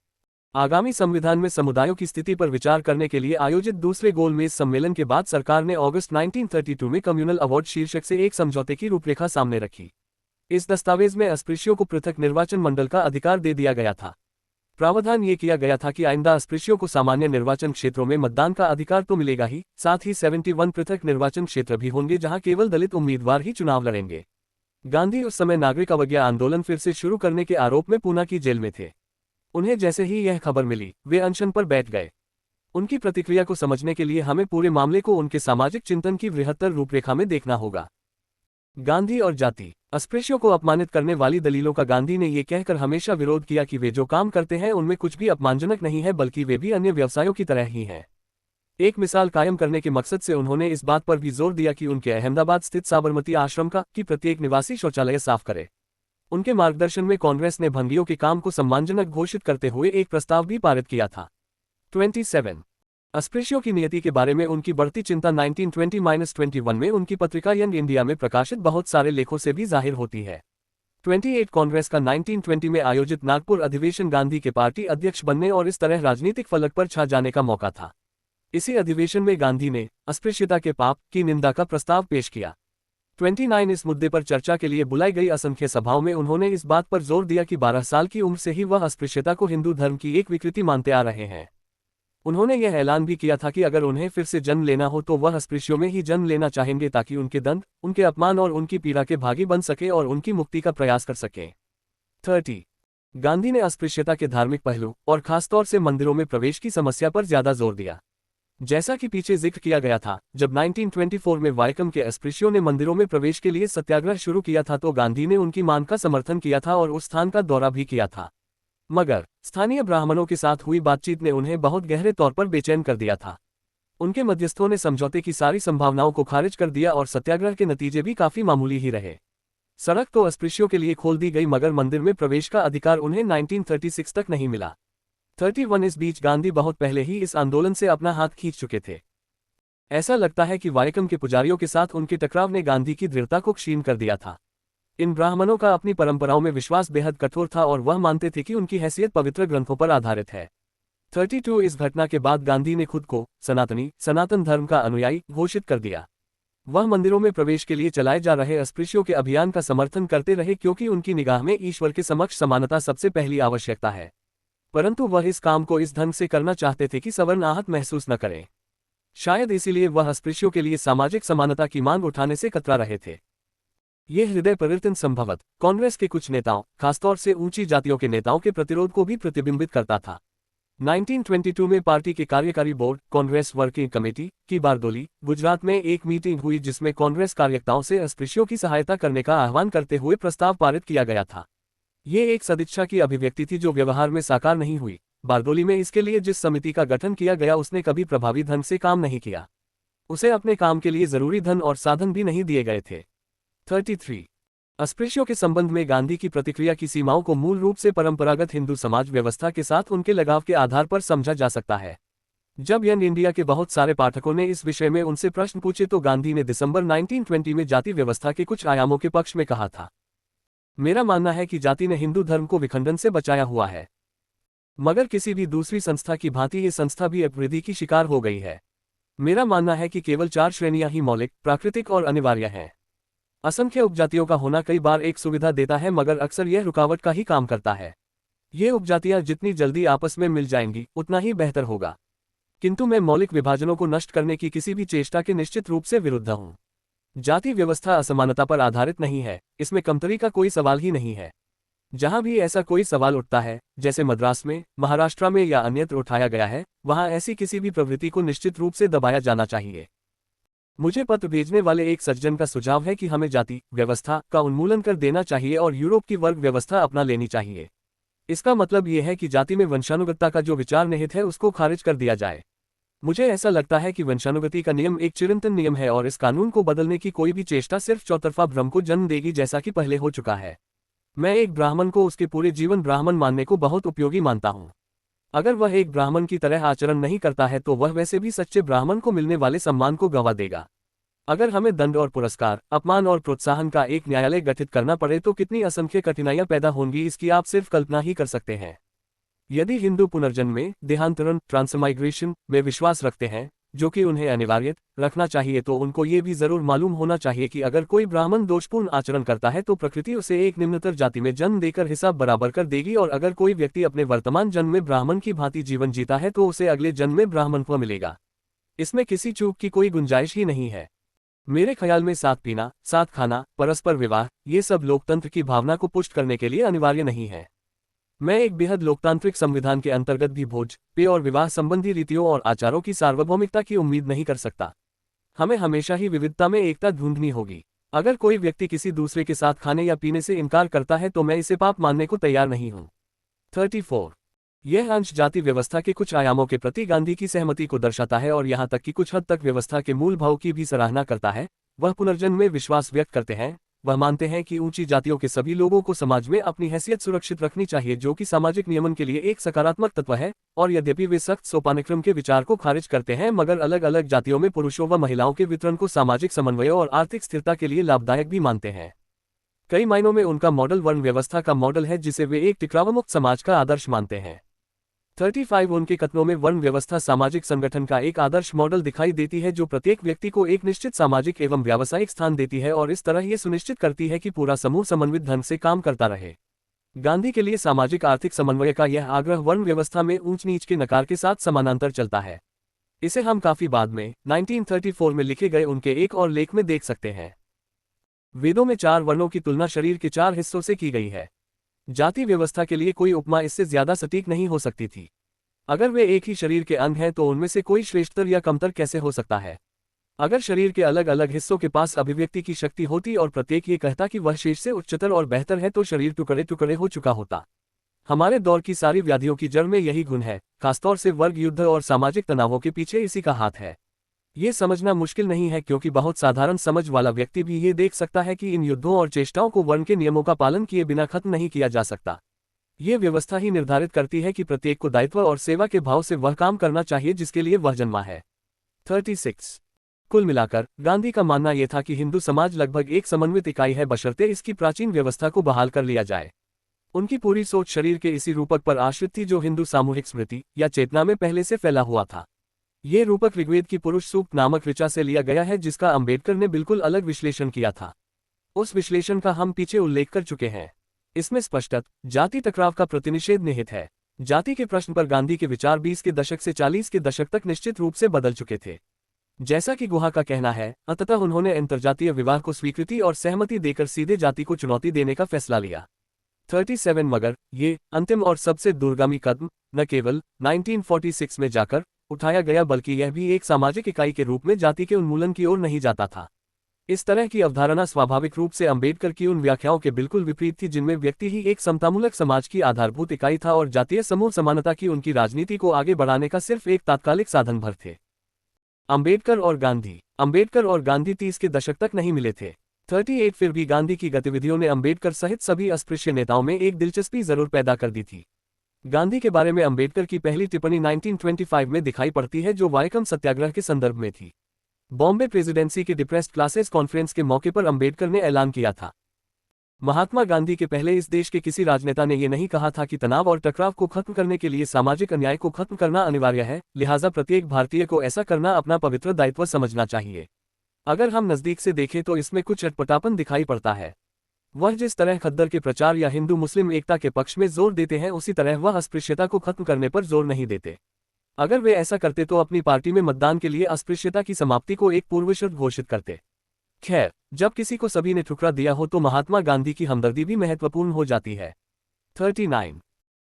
आगामी संविधान में समुदायों की स्थिति पर विचार करने के लिए आयोजित दूसरे गोलमेज सम्मेलन के बाद सरकार ने अगस्त 1932 में कम्युनल अवार्ड शीर्षक से एक समझौते की रूपरेखा सामने रखी। इस दस्तावेज में अस्पृश्यों को पृथक निर्वाचन मंडल का अधिकार दे दिया गया था। प्रावधान ये किया गया था कि आइंदा अस्पृश्यों को सामान्य निर्वाचन क्षेत्रों में मतदान का अधिकार तो मिलेगा ही, साथ ही 71 पृथक निर्वाचन क्षेत्र भी होंगे जहां केवल दलित उम्मीदवार ही चुनाव लड़ेंगे। गांधी उस समय नागरिक अवज्ञा आंदोलन फिर से शुरू करने के आरोप में पूना की जेल में थे। उन्हें जैसे ही यह खबर मिली, वे अनशन पर बैठ गए। उनकी प्रतिक्रिया को समझने के लिए हमें पूरे मामले को उनके सामाजिक चिंतन की बृहत्तर रूपरेखा में देखना होगा। गांधी और जाति। अस्पृश्यों को अपमानित करने वाली दलीलों का गांधी ने यह कहकर हमेशा विरोध किया कि वे जो काम करते हैं उनमें कुछ भी अपमानजनक नहीं है, बल्कि वे भी अन्य व्यवसायों की तरह ही हैं। एक मिसाल कायम करने के मकसद से उन्होंने इस बात पर भी जोर दिया कि उनके अहमदाबाद स्थित साबरमती आश्रम का कि प्रत्येक निवासी शौचालय साफ करे। उनके मार्गदर्शन में कांग्रेस ने भंगियों के काम को सम्मानजनक घोषित करते हुए एक प्रस्ताव भी पारित किया था। 27 अस्पृश्यों की नियति के बारे में उनकी बढ़ती चिंता 1920-21 में उनकी पत्रिका यंग इंडिया में प्रकाशित बहुत सारे लेखों से भी जाहिर होती है। 28 कांग्रेस का 1920 में आयोजित नागपुर अधिवेशन गांधी के पार्टी अध्यक्ष बनने और इस तरह राजनीतिक फलक पर छा जाने का मौका था। इसी अधिवेशन में गांधी ने अस्पृश्यता के पाप की निंदा का प्रस्ताव पेश किया। 29 इस मुद्दे पर चर्चा के लिए बुलाई गई असंख्य सभाओं में उन्होंने इस बात पर जोर दिया कि 12 साल की उम्र से ही वह अस्पृश्यता को हिंदू धर्म की एक विकृति मानते आ रहे हैं। उन्होंने यह ऐलान भी किया था कि अगर उन्हें फिर से जन्म लेना हो तो वह अस्पृश्यों में ही जन्म लेना चाहेंगे, ताकि उनके दंड, उनके अपमान और उनकी पीड़ा के भागी बन सके और उनकी मुक्ति का प्रयास कर सकें। 30 गांधी ने अस्पृश्यता के धार्मिक पहलू और खासतौर से मंदिरों में प्रवेश की समस्या पर ज्यादा जोर दिया। जैसा कि पीछे जिक्र किया गया था, जब 1924 में वाइकम के अस्पृश्यों ने मंदिरों में प्रवेश के लिए सत्याग्रह शुरू किया था तो गांधी ने उनकी मांग का समर्थन किया था और उस स्थान का दौरा भी किया था। मगर स्थानीय ब्राह्मणों के साथ हुई बातचीत ने उन्हें बहुत गहरे तौर पर बेचैन कर दिया था। उनके मध्यस्थों ने समझौते की सारी संभावनाओं को खारिज कर दिया और सत्याग्रह के नतीजे भी काफी मामूली ही रहे। सड़क तो अस्पृश्यों के लिए खोल दी गई मगर मंदिर में प्रवेश का अधिकार उन्हें 1936 तक नहीं मिला। 31 इस बीच गांधी बहुत पहले ही इस आंदोलन से अपना हाथ खींच चुके थे। ऐसा लगता है कि वाइकम के पुजारियों के साथ उनके टकराव ने गांधी की दृढ़ता को क्षीण कर दिया था। इन ब्राह्मणों का अपनी परंपराओं में विश्वास बेहद कठोर था और वह मानते थे कि उनकी हैसियत पवित्र ग्रंथों पर आधारित है। 32 इस घटना के बाद गांधी ने खुद को सनातन धर्म का अनुयायी घोषित कर दिया। वह मंदिरों में प्रवेश के लिए चलाए जा रहे अस्पृश्यों के अभियान का समर्थन करते रहे क्योंकि उनकी निगाह में ईश्वर के समक्ष समानता सबसे पहली आवश्यकता है। परंतु वह इस काम को इस ढंग से करना चाहते थे कि सवर्ण आहत महसूस न करें। शायद इसीलिए वह अस्पृश्यों के लिए सामाजिक समानता की मांग उठाने से कतरा रहे थे। ये हृदय परिवर्तन संभवतः कांग्रेस के कुछ नेताओं, खासतौर से ऊंची जातियों के नेताओं के प्रतिरोध को भी प्रतिबिंबित करता था। 1922 में पार्टी के कार्यकारी बोर्ड कांग्रेस वर्किंग कमेटी की बारदोली, गुजरात में एक मीटिंग हुई जिसमें कांग्रेस कार्यकर्ताओं से अस्पृश्यों की सहायता करने का आह्वान करते हुए प्रस्ताव पारित किया गया था। ये एक सदिच्छा की अभिव्यक्ति थी जो व्यवहार में साकार नहीं हुई। बारदोली में इसके लिए जिस समिति का गठन किया गया उसने कभी प्रभावी ढंग से काम नहीं किया। उसे अपने काम के लिए जरूरी धन और साधन भी नहीं दिए गए थे। 33 अस्पृश्यों के संबंध में गांधी की प्रतिक्रिया की सीमाओं को मूल रूप से परंपरागत हिंदू समाज व्यवस्था के साथ उनके लगाव के आधार पर समझा जा सकता है। जब यंग इंडिया के बहुत सारे पाठकों ने इस विषय में उनसे प्रश्न पूछे तो गांधी ने दिसंबर 1920 में जाति व्यवस्था के कुछ आयामों के पक्ष में कहा था। मेरा मानना है कि जाति ने हिंदू धर्म को विखंडन से बचाया हुआ है, मगर किसी भी दूसरी संस्था की भांति ये संस्था भी अपवृद्धि की शिकार हो गई है। मेरा मानना है कि केवल 4 श्रेणियां ही मौलिक, प्राकृतिक और अनिवार्य हैं। असंख्य उपजातियों का होना कई बार एक सुविधा देता है मगर अक्सर यह रुकावट का ही काम करता है। ये उपजातियां जितनी जल्दी आपस में मिल जाएंगी उतना ही बेहतर होगा। किंतु मैं मौलिक विभाजनों को नष्ट करने की किसी भी चेष्टा के निश्चित रूप से विरुद्ध हूं। जाति व्यवस्था असमानता पर आधारित नहीं है, इसमें कमतरी का कोई सवाल ही नहीं है। जहां भी ऐसा कोई सवाल उठता है, जैसे मद्रास में, महाराष्ट्र में या अन्यत्र उठाया गया है, वहां ऐसी किसी भी प्रवृत्ति को निश्चित रूप से दबाया जाना चाहिए। मुझे पत्र भेजने वाले एक सज्जन का सुझाव है कि हमें जाति व्यवस्था का उन्मूलन कर देना चाहिए और यूरोप की वर्ग व्यवस्था अपना लेनी चाहिए। इसका मतलब यह है कि जाति में वंशानुगतता का जो विचार निहित है उसको खारिज कर दिया जाए। मुझे ऐसा लगता है कि वंशानुगति का नियम एक चिरंतन नियम है और इस कानून को बदलने की कोई भी चेष्टा सिर्फ चौतरफा भ्रम को जन्म देगी जैसा कि पहले हो चुका है। मैं एक ब्राह्मण को उसके पूरे जीवन ब्राह्मण मानने को बहुत उपयोगी मानता हूँ। अगर वह एक ब्राह्मण की तरह आचरण नहीं करता है तो वह वैसे भी सच्चे ब्राह्मण को मिलने वाले सम्मान को गंवा देगा। अगर हमें दंड और पुरस्कार, अपमान और प्रोत्साहन का एक न्यायालय गठित करना पड़े तो कितनी असंख्य कठिनाइयां पैदा होंगी इसकी आप सिर्फ कल्पना ही कर सकते हैं। यदि हिंदू पुनर्जन्म में, देहांतरण ट्रांसमाइग्रेशन में विश्वास रखते हैं, जो कि उन्हें अनिवार्य रखना चाहिए, तो उनको ये भी जरूर मालूम होना चाहिए कि अगर कोई ब्राह्मण दोषपूर्ण आचरण करता है तो प्रकृति उसे एक निम्नतर जाति में जन्म देकर हिसाब बराबर कर देगी और अगर कोई व्यक्ति अपने वर्तमान जन्म में ब्राह्मण की भांति जीवन जीता है तो उसे अगले जन्म में ब्राह्मणत्व मिलेगा। इसमें किसी चूक की कोई गुंजाइश ही नहीं है। मेरे ख्याल में साथ पीना, साथ खाना, परस्पर विवाह, ये सब लोकतंत्र की भावना को पुष्ट करने के लिए अनिवार्य नहीं है। मैं एक बेहद लोकतांत्रिक संविधान के अंतर्गत भी भोज, पेय और विवाह संबंधी रीतियों और आचारों की सार्वभौमिकता की उम्मीद नहीं कर सकता। हमें हमेशा ही विविधता में एकता ढूंढनी होगी। अगर कोई व्यक्ति किसी दूसरे के साथ खाने या पीने से इनकार करता है तो मैं इसे पाप मानने को तैयार नहीं हूं। 34 यह अंश जाति व्यवस्था के कुछ आयामों के प्रति गांधी की सहमति को दर्शाता है और यहां तक कि कुछ हद तक व्यवस्था के मूल भाव की भी सराहना करता है। वह पुनर्जन्म में विश्वास व्यक्त करते हैं। वह मानते हैं कि ऊंची जातियों के सभी लोगों को समाज में अपनी हैसियत सुरक्षित रखनी चाहिए, जो कि सामाजिक नियमन के लिए एक सकारात्मक तत्व है। और यद्यपि वे सख्त सोपानक्रम के विचार को खारिज करते हैं, मगर अलग अलग जातियों में पुरुषों व महिलाओं के वितरण को सामाजिक समन्वय और आर्थिक स्थिरता के लिए लाभदायक भी मानते हैं। कई मायनों में उनका मॉडल वर्ण व्यवस्था का मॉडल है जिसे वे एक टिकरावमुक्त समाज का आदर्श मानते हैं। 35 उनके कथनों में वर्ण व्यवस्था सामाजिक संगठन का एक आदर्श मॉडल दिखाई देती है जो प्रत्येक व्यक्ति को एक निश्चित सामाजिक एवं व्यावसायिक स्थान देती है और इस तरह ये सुनिश्चित करती है कि पूरा समूह समन्वित ढंग से काम करता रहे। गांधी के लिए सामाजिक आर्थिक समन्वय का यह आग्रह वर्ण व्यवस्था में ऊंच नीच के नकार के साथ समानांतर चलता है। इसे हम काफी बाद में 1934 में लिखे गए उनके एक और लेख में देख सकते हैं। वेदों में 4 वर्णों की तुलना शरीर के 4 हिस्सों से की गई है। जाति व्यवस्था के लिए कोई उपमा इससे ज्यादा सटीक नहीं हो सकती थी। अगर वे एक ही शरीर के अंग हैं तो उनमें से कोई श्रेष्ठतर या कमतर कैसे हो सकता है। अगर शरीर के अलग अलग हिस्सों के पास अभिव्यक्ति की शक्ति होती और प्रत्येक ये कहता कि वह शेष से उच्चतर और बेहतर है तो शरीर टुकड़े टुकड़े हो चुका होता। हमारे दौर की सारी व्याधियों की जड़ में यही गुण है, खासतौर से वर्ग युद्ध और सामाजिक तनावों के पीछे इसी का हाथ है। ये समझना मुश्किल नहीं है क्योंकि बहुत साधारण समझ वाला व्यक्ति भी ये देख सकता है कि इन युद्धों और चेष्टाओं को वर्ण के नियमों का पालन किए बिना खत्म नहीं किया जा सकता। ये व्यवस्था ही निर्धारित करती है कि प्रत्येक को दायित्व और सेवा के भाव से वह काम करना चाहिए जिसके लिए वह जन्मा है। 36। कुल मिलाकर गांधी का मानना यह था कि हिंदू समाज लगभग एक समन्वित इकाई है बशर्ते इसकी प्राचीन व्यवस्था को बहाल कर लिया जाए। उनकी पूरी सोच शरीर के इसी रूपक पर आश्रित थी जो हिंदू सामूहिक स्मृति या चेतना में पहले से फैला हुआ था। ये रूपक ऋग्वेद की पुरुष सूक्त नामक ऋचा से लिया गया है जिसका अंबेडकर ने बिल्कुल अलग विश्लेषण किया था। उस विश्लेषण का हम पीछे उल्लेख कर चुके हैं। इसमें स्पष्टत जाति टकराव का प्रतिनिषेध निहित है। जाति के प्रश्न पर गांधी के विचार 20 के दशक से 40 के दशक तक निश्चित रूप से बदल चुके थे। जैसा कि गुहा का कहना है, अंततः उन्होंने अंतर्जातीय विवाह को स्वीकृति और सहमति देकर सीधे जाति को चुनौती देने का फैसला लिया। 37 मगर ये अंतिम और सबसे दूरगामी कदम न केवल 1946 में जाकर उठाया गया बल्कि यह भी एक सामाजिक इकाई के रूप में जाति के उन्मूलन की ओर नहीं जाता था। इस तरह की अवधारणा स्वाभाविक रूप से अंबेडकर की उन व्याख्याओं के बिल्कुल विपरीत थी जिनमें व्यक्ति ही एक समतामूलक समाज की आधारभूत इकाई था और जातीय समूह समानता की उनकी राजनीति को आगे बढ़ाने का सिर्फ एक तात्कालिक साधन भर थे। अंबेडकर और गांधी 30 के दशक तक नहीं मिले थे। 38 फिर भी गांधी की गतिविधियों ने अंबेडकर सहित सभी अस्पृश्य नेताओं में एक दिलचस्पी जरूर पैदा कर दी थी। गांधी के बारे में अंबेडकर की पहली टिप्पणी 1925 में दिखाई पड़ती है जो वायकम सत्याग्रह के संदर्भ में थी। बॉम्बे प्रेसिडेंसी के डिप्रेस्ड क्लासेस कॉन्फ्रेंस के मौके पर अंबेडकर ने ऐलान किया था। महात्मा गांधी के पहले इस देश के किसी राजनेता ने यह नहीं कहा था कि तनाव और टकराव को खत्म करने के लिए सामाजिक अन्याय को खत्म करना अनिवार्य है, लिहाजा प्रत्येक भारतीय को ऐसा करना अपना पवित्र दायित्व समझना चाहिए। अगर हम नजदीक से देखें तो इसमें कुछ अटपटापन दिखाई पड़ता है। वह जिस तरह खद्दर के प्रचार या हिंदू मुस्लिम एकता के पक्ष में जोर देते हैं उसी तरह वह अस्पृश्यता को खत्म करने पर जोर नहीं देते। अगर वे ऐसा करते तो अपनी पार्टी में मतदान के लिए अस्पृश्यता की समाप्ति को एक पूर्वशर्त घोषित करते। खैर, जब किसी को सभी ने ठुकरा दिया हो तो महात्मा गांधी की हमदर्दी भी महत्वपूर्ण हो जाती है। 39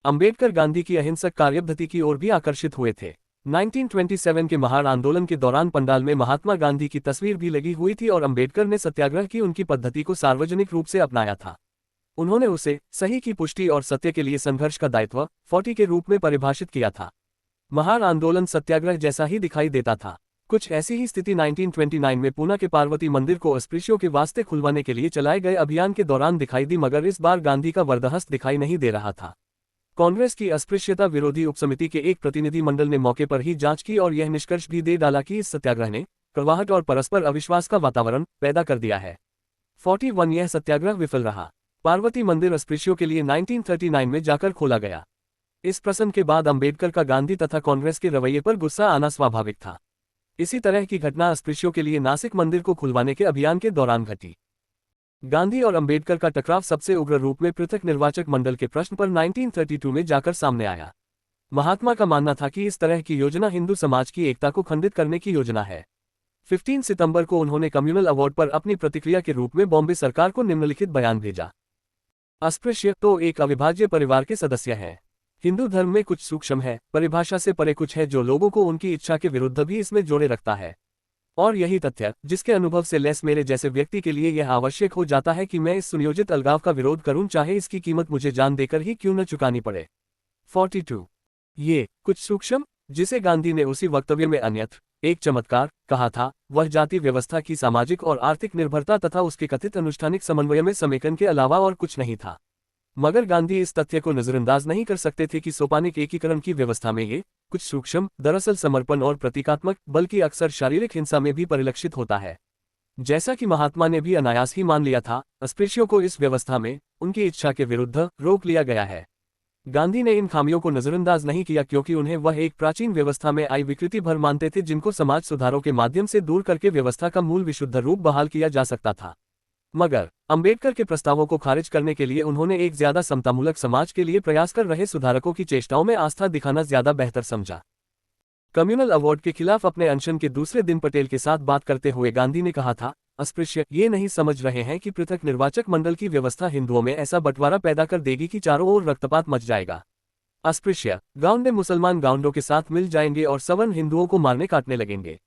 अंबेडकर गांधी की अहिंसक कार्यपद्धति की ओर भी आकर्षित हुए थे। 1927 के महार आंदोलन के दौरान पंडाल में महात्मा गांधी की तस्वीर भी लगी हुई थी और अंबेडकर ने सत्याग्रह की उनकी पद्धति को सार्वजनिक रूप से अपनाया था। उन्होंने उसे सही की पुष्टि और सत्य के लिए संघर्ष का दायित्व 40 के रूप में परिभाषित किया था। महार आंदोलन सत्याग्रह जैसा ही दिखाई देता था। कुछ ऐसी ही स्थिति 1929 में पूना के पार्वती मंदिर को अस्पृश्यों के वास्ते खुलवाने के लिए चलाए गए अभियान के दौरान दिखाई दी, मगर इस बार गांधी का वरदहस्त दिखाई नहीं दे रहा था। कांग्रेस की अस्पृश्यता विरोधी उपसमिति के एक प्रतिनिधि मंडल ने मौके पर ही जांच की और यह निष्कर्ष भी दे डाला कि इस सत्याग्रह ने कड़वाहट और परस्पर अविश्वास का वातावरण पैदा कर दिया है। 41 यह सत्याग्रह विफल रहा। पार्वती मंदिर अस्पृश्यों के लिए 1939 में जाकर खोला गया। इस प्रसंग के बाद अंबेडकर का गांधी तथा कांग्रेस के रवैये पर गुस्सा आना स्वाभाविक था। इसी तरह की घटना अस्पृश्यों के लिए नासिक मंदिर को खुलवाने के अभियान के दौरान घटी। गांधी और अंबेडकर का टकराव सबसे उग्र रूप में पृथक निर्वाचक मंडल के प्रश्न पर 1932 में जाकर सामने आया। महात्मा का मानना था कि इस तरह की योजना हिंदू समाज की एकता को खंडित करने की योजना है। 15 सितंबर को उन्होंने कम्युनल अवार्ड पर अपनी प्रतिक्रिया के रूप में बॉम्बे सरकार को निम्नलिखित बयान भेजा। अस्पृश्य तो एक अविभाज्य परिवार के सदस्य हैं। हिंदू धर्म में कुछ सूक्ष्म है, परिभाषा से परे कुछ है जो लोगों को उनकी इच्छा के विरुद्ध भी इसमें जोड़े रखता है। और यही तथ्य जिसके अनुभव से लेस मेरे जैसे व्यक्ति के लिए यह आवश्यक हो जाता है कि मैं इस सुनियोजित अलगाव का विरोध करूं, चाहे इसकी कीमत मुझे जान देकर ही क्यों न चुकानी पड़े। 42 ये कुछ सूक्ष्म जिसे गांधी ने उसी वक्तव्य में अन्यत्र एक चमत्कार कहा था, वह जाति व्यवस्था की सामाजिक और आर्थिक निर्भरता तथा उसके कथित अनुष्ठानिक समन्वय में समेकन के अलावा और कुछ नहीं था। मगर गांधी इस तथ्य को नजरअंदाज नहीं कर सकते थे कि सोपानिक एकीकरण की व्यवस्था में ये कुछ सूक्ष्म दरअसल समर्पण और प्रतीकात्मक बल्कि अक्सर शारीरिक हिंसा में भी परिलक्षित होता है। जैसा कि महात्मा ने भी अनायास ही मान लिया था, अस्पृश्यों को इस व्यवस्था में उनकी इच्छा के विरुद्ध रोक लिया गया है। गांधी ने इन खामियों को नजरअंदाज नहीं किया क्योंकि उन्हें वह एक प्राचीन व्यवस्था में आई विकृति भर मानते थे जिनको समाज सुधारों के माध्यम से दूर करके व्यवस्था का मूल विशुद्ध रूप बहाल किया जा सकता था। मगर अंबेडकर के प्रस्तावों को खारिज करने के लिए उन्होंने एक ज्यादा समतामूलक समाज के लिए प्रयास कर रहे सुधारकों की चेष्टाओं में आस्था दिखाना ज्यादा बेहतर समझा। कम्युनल अवार्ड के खिलाफ अपने अनशन के दूसरे दिन पटेल के साथ बात करते हुए गांधी ने कहा था, अस्पृश्य ये नहीं समझ रहे हैं कि पृथक निर्वाचक मंडल की व्यवस्था हिंदुओं में ऐसा बंटवारा पैदा कर देगी कि चारों ओर रक्तपात मच जाएगा। अस्पृश्य गाउंडे मुसलमान गाउंडों के साथ मिल जाएंगे और सवर्ण हिंदुओं को मारने काटने लगेंगे।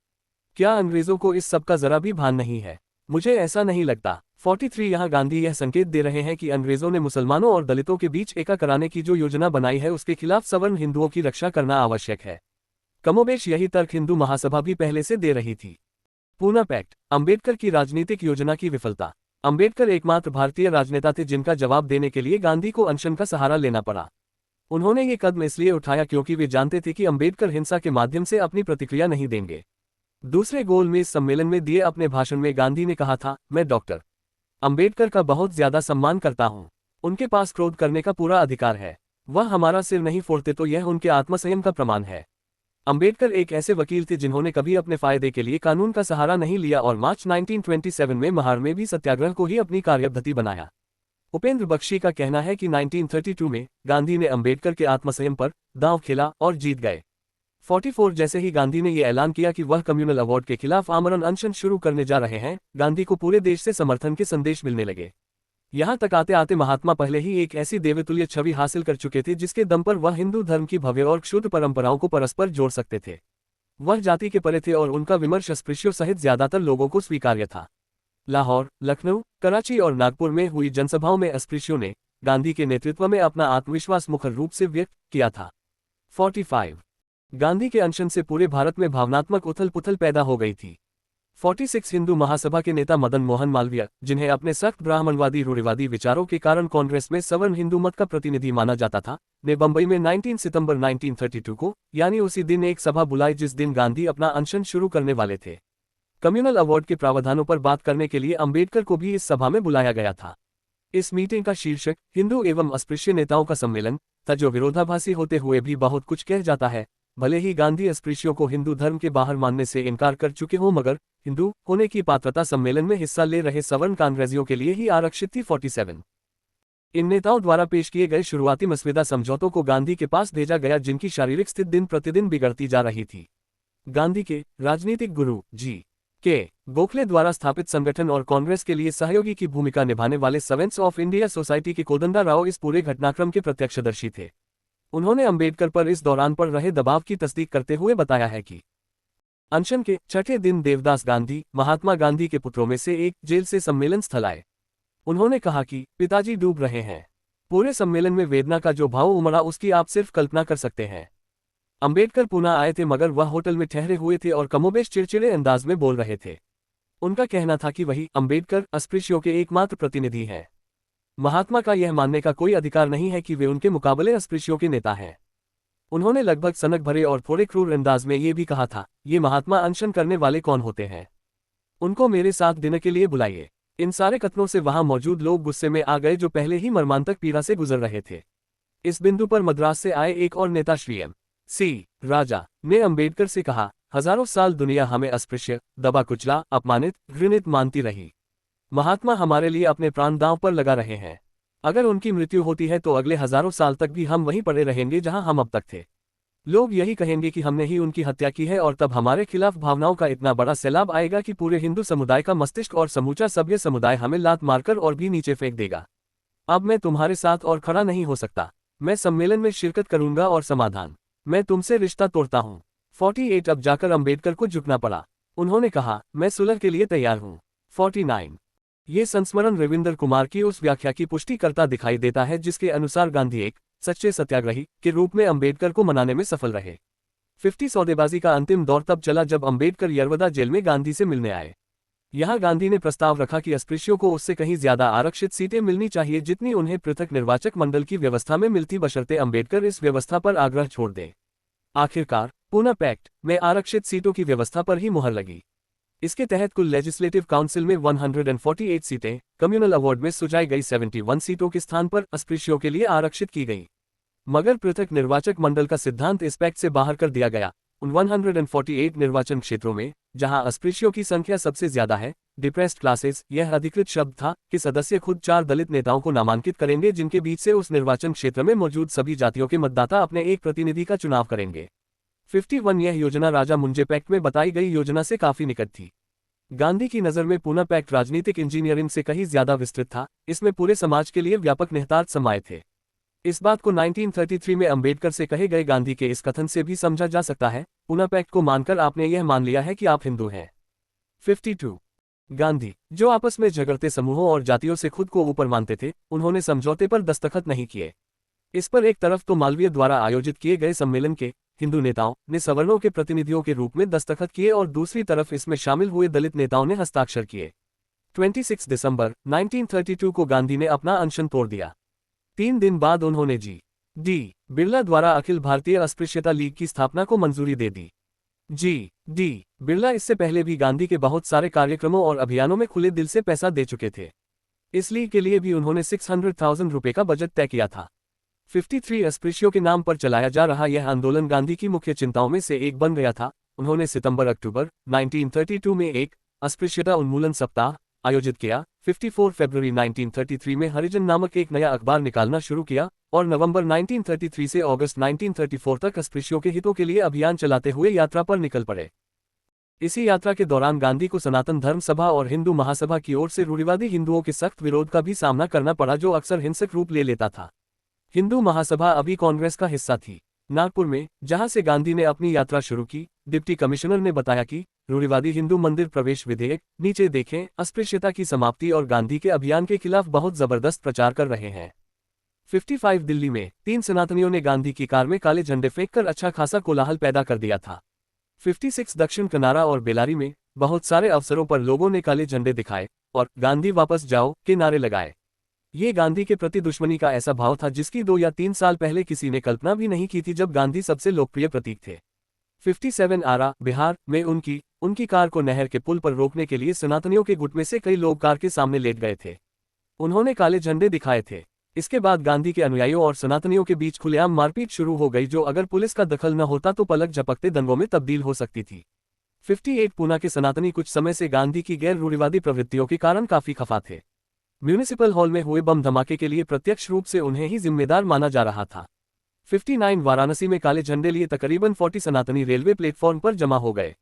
क्या अंग्रेजों को इस सब का जरा भी भान नहीं है? मुझे ऐसा नहीं लगता। 43 यहाँ गांधी यह संकेत दे रहे हैं कि अंग्रेजों ने मुसलमानों और दलितों के बीच एका कराने की जो योजना बनाई है उसके खिलाफ सवर्ण हिंदुओं की रक्षा करना आवश्यक है। कमोबेश यही तर्क हिंदू महासभा भी पहले से दे रही थी। पूना पैक्ट, अंबेडकर की राजनीतिक योजना की विफलता। अंबेडकर एकमात्र भारतीय राजनेता थे जिनका जवाब देने के लिए गांधी को अनशन का सहारा लेना पड़ा। उन्होंने ये कदम इसलिए उठाया क्योंकि वे जानते थे कि अंबेडकर हिंसा के माध्यम से अपनी प्रतिक्रिया नहीं देंगे। दूसरे गोलमेज सम्मेलन में दिए अपने भाषण में गांधी ने कहा था, मैं डॉक्टर अंबेडकर का बहुत ज्यादा सम्मान करता हूं। उनके पास क्रोध करने का पूरा अधिकार है। वह हमारा सिर नहीं फोड़ते तो यह उनके आत्मसंयम का प्रमाण है। अंबेडकर एक ऐसे वकील थे जिन्होंने कभी अपने फायदे के लिए कानून का सहारा नहीं लिया और मार्च 1927 में महार में भी सत्याग्रह को ही अपनी कार्यपद्धति बनाया। उपेंद्र बख्शी का कहना है कि 1932 में गांधी ने अंबेडकर के आत्मसंयम पर दांव खेला और जीत गए। 44 जैसे ही गांधी ने यह ऐलान किया कि वह कम्युनल अवार्ड के खिलाफ आमरण अनशन शुरू करने जा रहे हैं, गांधी को पूरे देश से समर्थन के संदेश मिलने लगे। यहां तक आते आते महात्मा पहले ही एक ऐसी देवतुल्य छवि हासिल कर चुके थे जिसके दम पर वह हिंदू धर्म की भव्य और क्षुद्र परंपराओं को परस्पर जोड़ सकते थे। वह जाति के परे थे और उनका विमर्श अस्पृश्यों सहित ज्यादातर लोगों को स्वीकार्य था। लाहौर, लखनऊ, कराची और नागपुर में हुई जनसभाओं में अस्पृश्यों ने गांधी के नेतृत्व में अपना आत्मविश्वास मुखर रूप से व्यक्त किया था। 45 गांधी के अनशन से पूरे भारत में भावनात्मक उथल पुथल पैदा हो गई थी। 46 हिंदू महासभा के नेता मदन मोहन मालवीय, जिन्हें अपने सख्त ब्राह्मणवादी रूढ़िवादी विचारों के कारण कांग्रेस में सवर्ण हिंदू मत का प्रतिनिधि माना जाता था, ने बंबई में 19 सितंबर 1932 को, यानी उसी दिन एक सभा बुलाई जिस दिन गांधी अपना अनशन शुरू करने वाले थे। कम्युनल अवार्ड के प्रावधानों पर बात करने के लिए अंबेडकर को भी इस सभा में बुलाया गया था। इस मीटिंग का शीर्षक हिंदू एवं अस्पृश्य नेताओं का सम्मेलन था, जो विरोधाभासी होते हुए भी बहुत कुछ कह जाता है। भले ही गांधी अस्पृश्यों को हिंदू धर्म के बाहर मानने से इनकार कर चुके हों, मगर हिंदू होने की पात्रता सम्मेलन में हिस्सा ले रहे सवर्ण कांग्रेसियों के लिए ही आरक्षित थी। 47 इन नेताओं द्वारा पेश किए गए शुरुआती मसविदा समझौतों को गांधी के पास भेजा गया, जिनकी शारीरिक स्थिति दिन प्रतिदिन बिगड़ती जा रही थी। गांधी के राजनीतिक गुरु जी.के. गोखले द्वारा स्थापित संगठन और कांग्रेस के लिए सहयोगी की भूमिका निभाने वाले सर्वेंट्स ऑफ इंडिया सोसाइटी के कोदंडा राव इस पूरे घटनाक्रम के प्रत्यक्षदर्शी थे। उन्होंने अंबेडकर पर इस दौरान पड़ रहे दबाव की तस्दीक करते हुए बताया है कि अनशन के छठे दिन देवदास गांधी, महात्मा गांधी के पुत्रों में से एक, जेल से सम्मेलन स्थल आए। उन्होंने कहा कि पिताजी डूब रहे हैं। पूरे सम्मेलन में वेदना का जो भाव उमड़ा उसकी आप सिर्फ कल्पना कर सकते हैं। अंबेडकर पुणे आए थे, मगर वह होटल में ठहरे हुए थे और कमोबेश चिड़चिड़े अंदाज में बोल रहे थे। उनका कहना था कि वही अंबेडकर अस्पृश्यों के एकमात्र प्रतिनिधि हैं। महात्मा का यह मानने का कोई अधिकार नहीं है कि वे उनके मुकाबले अस्पृश्यों के नेता हैं। उन्होंने लगभग सनक भरे और थोड़े क्रूर अंदाज में ये भी कहा था, ये महात्मा अनशन करने वाले कौन होते हैं? उनको मेरे साथ डिनर के लिए बुलाइए। इन सारे कथनों से वहां मौजूद लोग गुस्से में आ गए, जो पहले ही मर्मांतक पीड़ा से गुजर रहे थे। इस बिंदु पर मद्रास से आए एक और नेता श्री M.C. राजा ने अंबेडकर से कहा, हजारों साल दुनिया हमें अस्पृश्य, दबा कुचला, अपमानित, घृणित मानती रही। महात्मा हमारे लिए अपने प्राण दांव पर लगा रहे हैं। अगर उनकी मृत्यु होती है तो अगले हजारों साल तक भी हम वहीं पड़े रहेंगे जहां हम अब तक थे। लोग यही कहेंगे कि हमने ही उनकी हत्या की है, और तब हमारे खिलाफ भावनाओं का इतना बड़ा सैलाब आएगा कि पूरे हिंदू समुदाय का मस्तिष्क और समूचा सभ्य समुदाय हमें लात मारकर और भी नीचे फेंक देगा। अब मैं तुम्हारे साथ और खड़ा नहीं हो सकता। मैं सम्मेलन में शिरकत करूंगा और समाधान। मैं तुमसे रिश्ता तोड़ता हूं। 48 अब जाकर अंबेडकर को झुकना पड़ा। उन्होंने कहा, मैं सुलह के लिए तैयार हूं। 49 ये संस्मरण रविंदर कुमार की उस व्याख्या की पुष्टि करता दिखाई देता है जिसके अनुसार गांधी एक सच्चे सत्याग्रही के रूप में अंबेडकर को मनाने में सफल रहे। 50 सौदेबाजी का अंतिम दौर तब चला जब अंबेडकर यरवदा जेल में गांधी से मिलने आए। यहां गांधी ने प्रस्ताव रखा कि अस्पृश्यों को उससे कहीं ज्यादा आरक्षित सीटें मिलनी चाहिए जितनी उन्हें पृथक निर्वाचक मंडल की व्यवस्था में मिलती, बशर्ते अंबेडकर इस व्यवस्था पर आग्रह छोड़ दे। आखिरकार पूना पैक्ट में आरक्षित सीटों की व्यवस्था पर ही मुहर लगी। इसके तहत कुल लेजिस्लेटिव काउंसिल में 148 सीटें, कम्युनल अवार्ड में सुझाई गई 71 सीटों के स्थान पर अस्पृश्यों के लिए आरक्षित की गई। मगर पृथक निर्वाचक मंडल का सिद्धांत इस पैक्ट से बाहर कर दिया गया। उन 148 निर्वाचन क्षेत्रों में जहां अस्पृश्यों की संख्या सबसे ज्यादा है, डिप्रेस्ड क्लासेस यह अधिकृत शब्द था कि सदस्य खुद 4 दलित नेताओं को नामांकित करेंगे, जिनके बीच से उस निर्वाचन क्षेत्र में मौजूद सभी जातियों के मतदाता अपने एक प्रतिनिधि का चुनाव करेंगे। 51 यह योजना राजा मुंजे पैक्ट में बताई गई योजना से काफी निकट थी। गांधी की नज़र में पूना पैक्ट राजनीतिक इंजीनियरिंग से कहीं ज्यादा विस्तृत था, इसमें पूरे समाज के लिए व्यापक निहितार्थ समाये थे। इस बात को 1933 में अंबेडकर से कहे गए गांधी के इस कथन से भी समझा जा सकता है, पूना पैक्ट को मानकर आपने यह मान लिया है कि आप हिंदू हैं। 52 गांधी, जो आपस में झगड़ते समूहों और जातियों से खुद को ऊपर मानते थे, उन्होंने समझौते पर दस्तखत नहीं किए। इस पर एक तरफ तो मालवीय द्वारा आयोजित किए गए सम्मेलन के हिंदू नेताओं ने सवर्णों के प्रतिनिधियों के रूप में दस्तखत किए और दूसरी तरफ इसमें शामिल हुए दलित नेताओं ने हस्ताक्षर किए। 26 दिसंबर 1932 को गांधी ने अपना अनशन तोड़ दिया। 3 दिन बाद उन्होंने जी.डी. बिरला द्वारा अखिल भारतीय अस्पृश्यता लीग की स्थापना को मंजूरी दे दी। जी.डी. बिरला इससे पहले भी गांधी के बहुत सारे कार्यक्रमों और अभियानों में खुले दिल से पैसा दे चुके थे। इस लीग के लिए भी उन्होंने 600,000 रुपए का बजट तय किया था। 53 अस्पृश्यों के नाम पर चलाया जा रहा यह आंदोलन गांधी की मुख्य चिंताओं में से एक बन गया था। उन्होंने सितंबर-अक्टूबर 1932 में एक अस्पृश्यता उन्मूलन सप्ताह आयोजित किया। 54 फरवरी 1933 में हरिजन नामक एक नया अखबार निकालना शुरू किया और नवंबर 1933 से अगस्त 1934 तक अस्पृश्यों के हितों के लिए अभियान चलाते हुए यात्रा पर निकल पड़े। इसी यात्रा के दौरान गांधी को सनातन धर्म सभा और हिंदू महासभा की ओर से रूढ़िवादी हिंदुओं के सख्त विरोध का भी सामना करना पड़ा, जो अक्सर हिंसक रूप ले लेता था। हिंदू महासभा अभी कांग्रेस का हिस्सा थी। नागपुर में, जहां से गांधी ने अपनी यात्रा शुरू की, डिप्टी कमिश्नर ने बताया कि रूढ़िवादी हिंदू मंदिर प्रवेश विधेयक, नीचे देखें, अस्पृश्यता की समाप्ति और गांधी के अभियान के खिलाफ बहुत जबरदस्त प्रचार कर रहे हैं। 55 दिल्ली में 3 सनातनियों ने गांधी की कार में काले झंडे फेंककर अच्छा खासा कोलाहल पैदा कर दिया था। 56 दक्षिण कनारा और बेलारी में बहुत सारे अवसरों पर लोगों ने काले झंडे दिखाए और गांधी वापस जाओ के नारे लगाए। ये गांधी के प्रति दुश्मनी का ऐसा भाव था जिसकी 2 या 3 साल पहले किसी ने कल्पना भी नहीं की थी, जब गांधी सबसे लोकप्रिय प्रतीक थे। 57 आरा, बिहार में उनकी कार को नहर के पुल पर रोकने के लिए सनातनियों के गुट में से कई लोग कार के सामने लेट गए थे। उन्होंने काले झंडे दिखाए थे। इसके बाद गांधी के अनुयायियों और सनातनियों के बीच खुलेआम मारपीट शुरू हो गई, जो अगर पुलिस का दखल न होता तो पलक झपकते दंगों में तब्दील हो सकती थी। 58 पूना के सनातनी कुछ समय से गांधी की गैर रूढ़िवादी प्रवृत्तियों के कारण काफी खफा थे। म्यूनिसिपल हॉल में हुए बम धमाके के लिए प्रत्यक्ष रूप से उन्हें ही जिम्मेदार माना जा रहा था। 59 वाराणसी में काले झंडे लिए तकरीबन 40 सनातनी रेलवे प्लेटफॉर्म पर जमा हो गए।